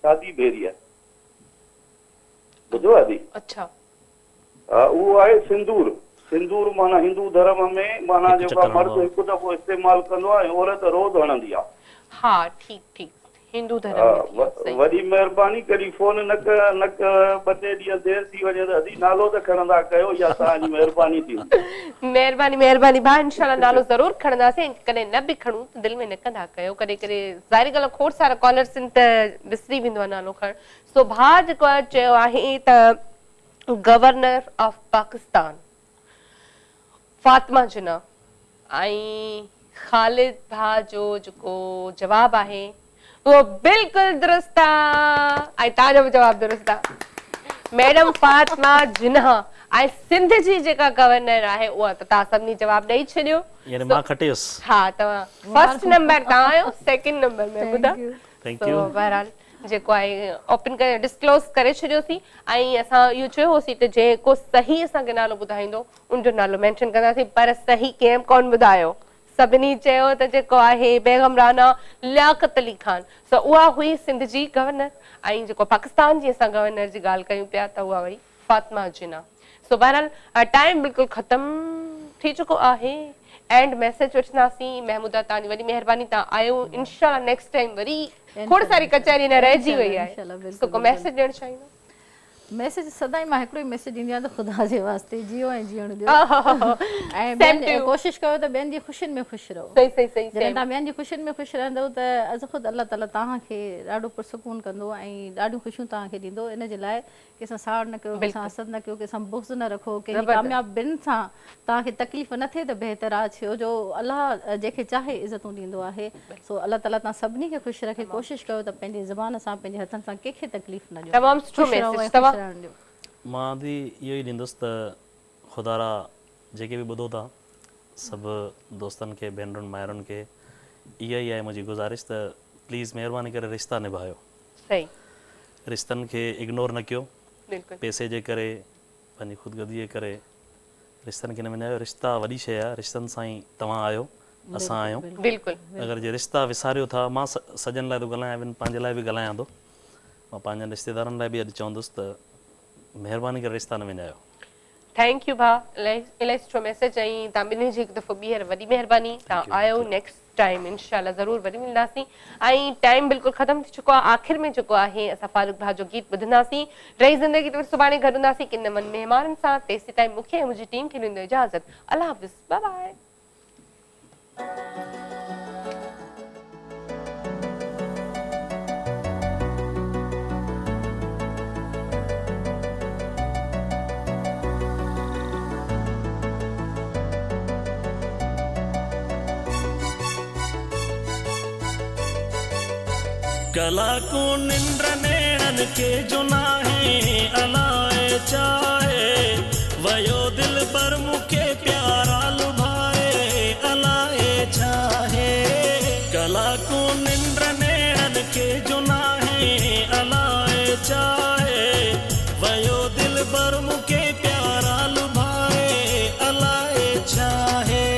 शादी बेरी आहे। ॿुधो आहे? अच्छा। हा, उहो आहे सिंदूर। सिंदूर माना हिंदू धर्म में माना जेका मर्द हिकु दफ़ो इस्तेमालु कंदो आहे ऐं औरत रोज़ हणंदी आहे। हा ठीक ठीक, हिंदू धर्म में। वॾी महिरबानी, कॾहिं फोन न 2-3 ॾींहं देरि थी वञे त अदी नालो त खणंदा कयो, या तव्हांजी महिरबानी थी। महिरबानी महिरबानी भाउ, इंशाल्लाह नालो ज़रूर खणंदासीं, कॾहिं न बि खणूं त दिलि में न कंदा कयो, कॾहिं कॾहिं ज़ाहिरी ॻाल्हि खोड़ सारा कॉलर्स आहिनि त विसरी वेंदो आहे नालो खणण। सो भाउ जेको आहे चयो आहे त गवर्नर ऑफ पाकिस्तान फातिमा जना, ऐं खालिद भाउ जो जेको जवाब आहे वो बिल्कुल दुरुस्त आहे, ऐं तव्हांजो बि जवाब दुरुस्त आहे। मैडम फातिमा जिन्हा ऐं सिंध जी जेका गवर्नर आहे उहा त तव्हां सभिनी जवाब ॾेई छॾियो। यानी मां खटियुसि। हा, तव्हां फर्स्ट नंबर तव्हां आहियो, सेकंड नंबर में ॿुधा। Thank U. बहरहाल जेको आहे ओपन करे डिस्क्लोज करे छॾियोसीं, ऐं असां इहो चयो होसीं त जेको सही असांखे नालो ॿुधाईंदो उनजो नालो मेंशन कंदासीं, पर सही कंहिं कोन ॿुधायो। सभिनी चयो त जेको आहे बेगम राना लियाकत अली खान, सो उहा हुई सिंध जी गवर्नर, ऐं जेको पाकिस्तान जी असां गवर्नर जी ॻाल्हि कयूं पिया त उहा वई फातिमा जिन्हा। सो बहरहाल टाइम बिल्कुलु ख़तम थी चुको आहे। एंड मैसेज वठंदासीं। महमूदा तव्हांजी वॾी महिरबानी, तव्हां आयो। इंशाल्लाह नेक्स्ट टाइम वरी खोड़ सारी कचहरी न रहिजी वई आहे। सो को मैसेज ॾियणु चाहींदो? मैसेज सदाई मां हिकिड़ो ई मैसेज ॾींदी आहियां त ख़ुदा जे वास्ते जियो ऐं जीअण ॾियो ऐं कोशिशि कयो त ॿियनि जी ख़ुशियुनि में ख़ुशि रहो। जॾहिं तव्हां ॿियनि जी ख़ुशियुनि में ख़ुशि रहंदव त अॼु ख़ुदि अलाह ताला तव्हांखे ॾाढो पुरसकून कंदो ऐं ॾाढियूं ख़ुशियूं तव्हांखे ॾींदो। इन जे लाइ कंहिंसां साड़ न कयो, कंहिंसां हसद न कयो, कंहिंसां बुग़्ज़ न रखो, कंहिं कामयाबियुनि सां तव्हांखे तकलीफ़ न थिए त बहितर आहे। छो जो अलाह जंहिंखे चाहे इज़तूं ॾींदो आहे। सो अलाह ताला तव्हां सभिनी खे ख़ुशि रखे। कोशिशि कयो त पंहिंजी ज़बान सां पंहिंजे हथनि सां कंहिंखे तकलीफ़ न ॾियो। तमामु सुठो मैसेज। मां बि इहो ई ॾींदुसि त ख़ुदारा जेके बि ॿुधो था सभु दोस्तनि खे भेनरुनि माइरुनि खे इहा ई आहे मुंहिंजी गुज़ारिश त प्लीज़ महिरबानी करे रिश्ता निभायो। सही, रिश्तनि खे इग्नोर न कयो। बिल्कुलु पैसे जे करे पंहिंजी ख़ुदगर्दीअ करे रिश्तनि खे न विञायो। रिश्ता वॾी शइ आहे। रिश्तनि सां ई तव्हां आहियो, असां आहियूं। बिल्कुलु अगरि जे रिश्ता विसारियो था, मां सॼनि लाइ थो ॻाल्हायां, पंहिंजे लाइ बि ॻाल्हायां थो। मां पंहिंजनि रिश्तेदारनि लाइ बि अॼु चवंदुसि त महिरबानी करे रिश्ता न विञायो। थैंक यू भाउ, इलाही सुठो मैसेज। ऐं तव्हां ॿिन्हिनि जी हिकु दफ़ो ॿीहर वॾी महिरबानी। तव्हां आयो नेक्स्ट टाइम इंशाल्लाह ज़रूरु वरी मिलंदासीं। ऐं टाइम बिल्कुलु ख़तमु थी चुको आहे। आख़िर में जेको आहे असां फारूक भाउ जो गीत ॿुधंदासीं। रही ज़िंदगी त सुभाणे गॾु हूंदासीं किन मन महिमाननि सां। तेसि ताईं मूंखे ऐं मुंहिंजी टीम खे ॾींदो इजाज़त। अल्लाह हाफ़िज़, बाय बाय। कला को निंद्र नैणन के जो नाहे अलाए चाहे वयो दिल पर मुखे प्यारा लुभाए अलाए चाहे। कला को निंद्र नैणन के जो नाहे अलाए चाहे वयो दिल पर मुखे प्यारा लुभाए अलाए चाहे।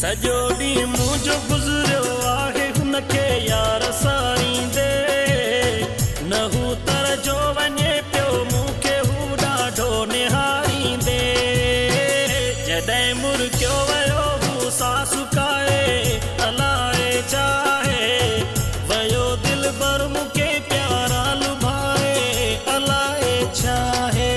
सॼो ॾींहुं मुंहिंजो गुज़रियो आहे हुनखे यार सारींदे न हू तर जो वञे पियो मूंखे हू ॾाढो निहारींदे। जॾहिं मुर्कियो वियो हू सासु काए अलाए चाहे वयो दिल भर मूंखे प्यारा लुभाए अलाए चाहे।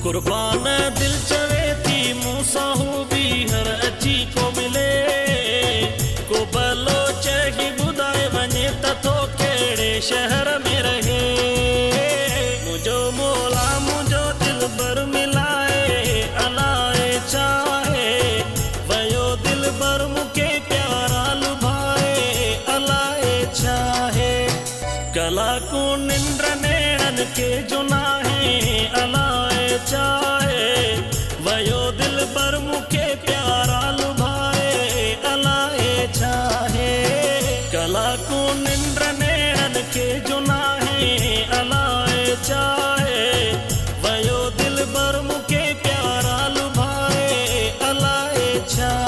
कुर्बान दिल चवे थी मूंसां हू बि हर अची को मिले को भलो चही ॿुधाए वञे त तो कहिड़े शहर में रहे। मुंहिंजो मोला मुंहिंजो दिल भर मिलाए अलाए चाहे वयो दिल भर मूंखे प्यारा लुभाए अलाए चाहे। कला को निंद्र नैणन के जो नाहे अलाए चाहे वयो दिल पर मूंखे प्यारा लुभाए अलाए चाहे। कला को निंद्र नैणन के जो छा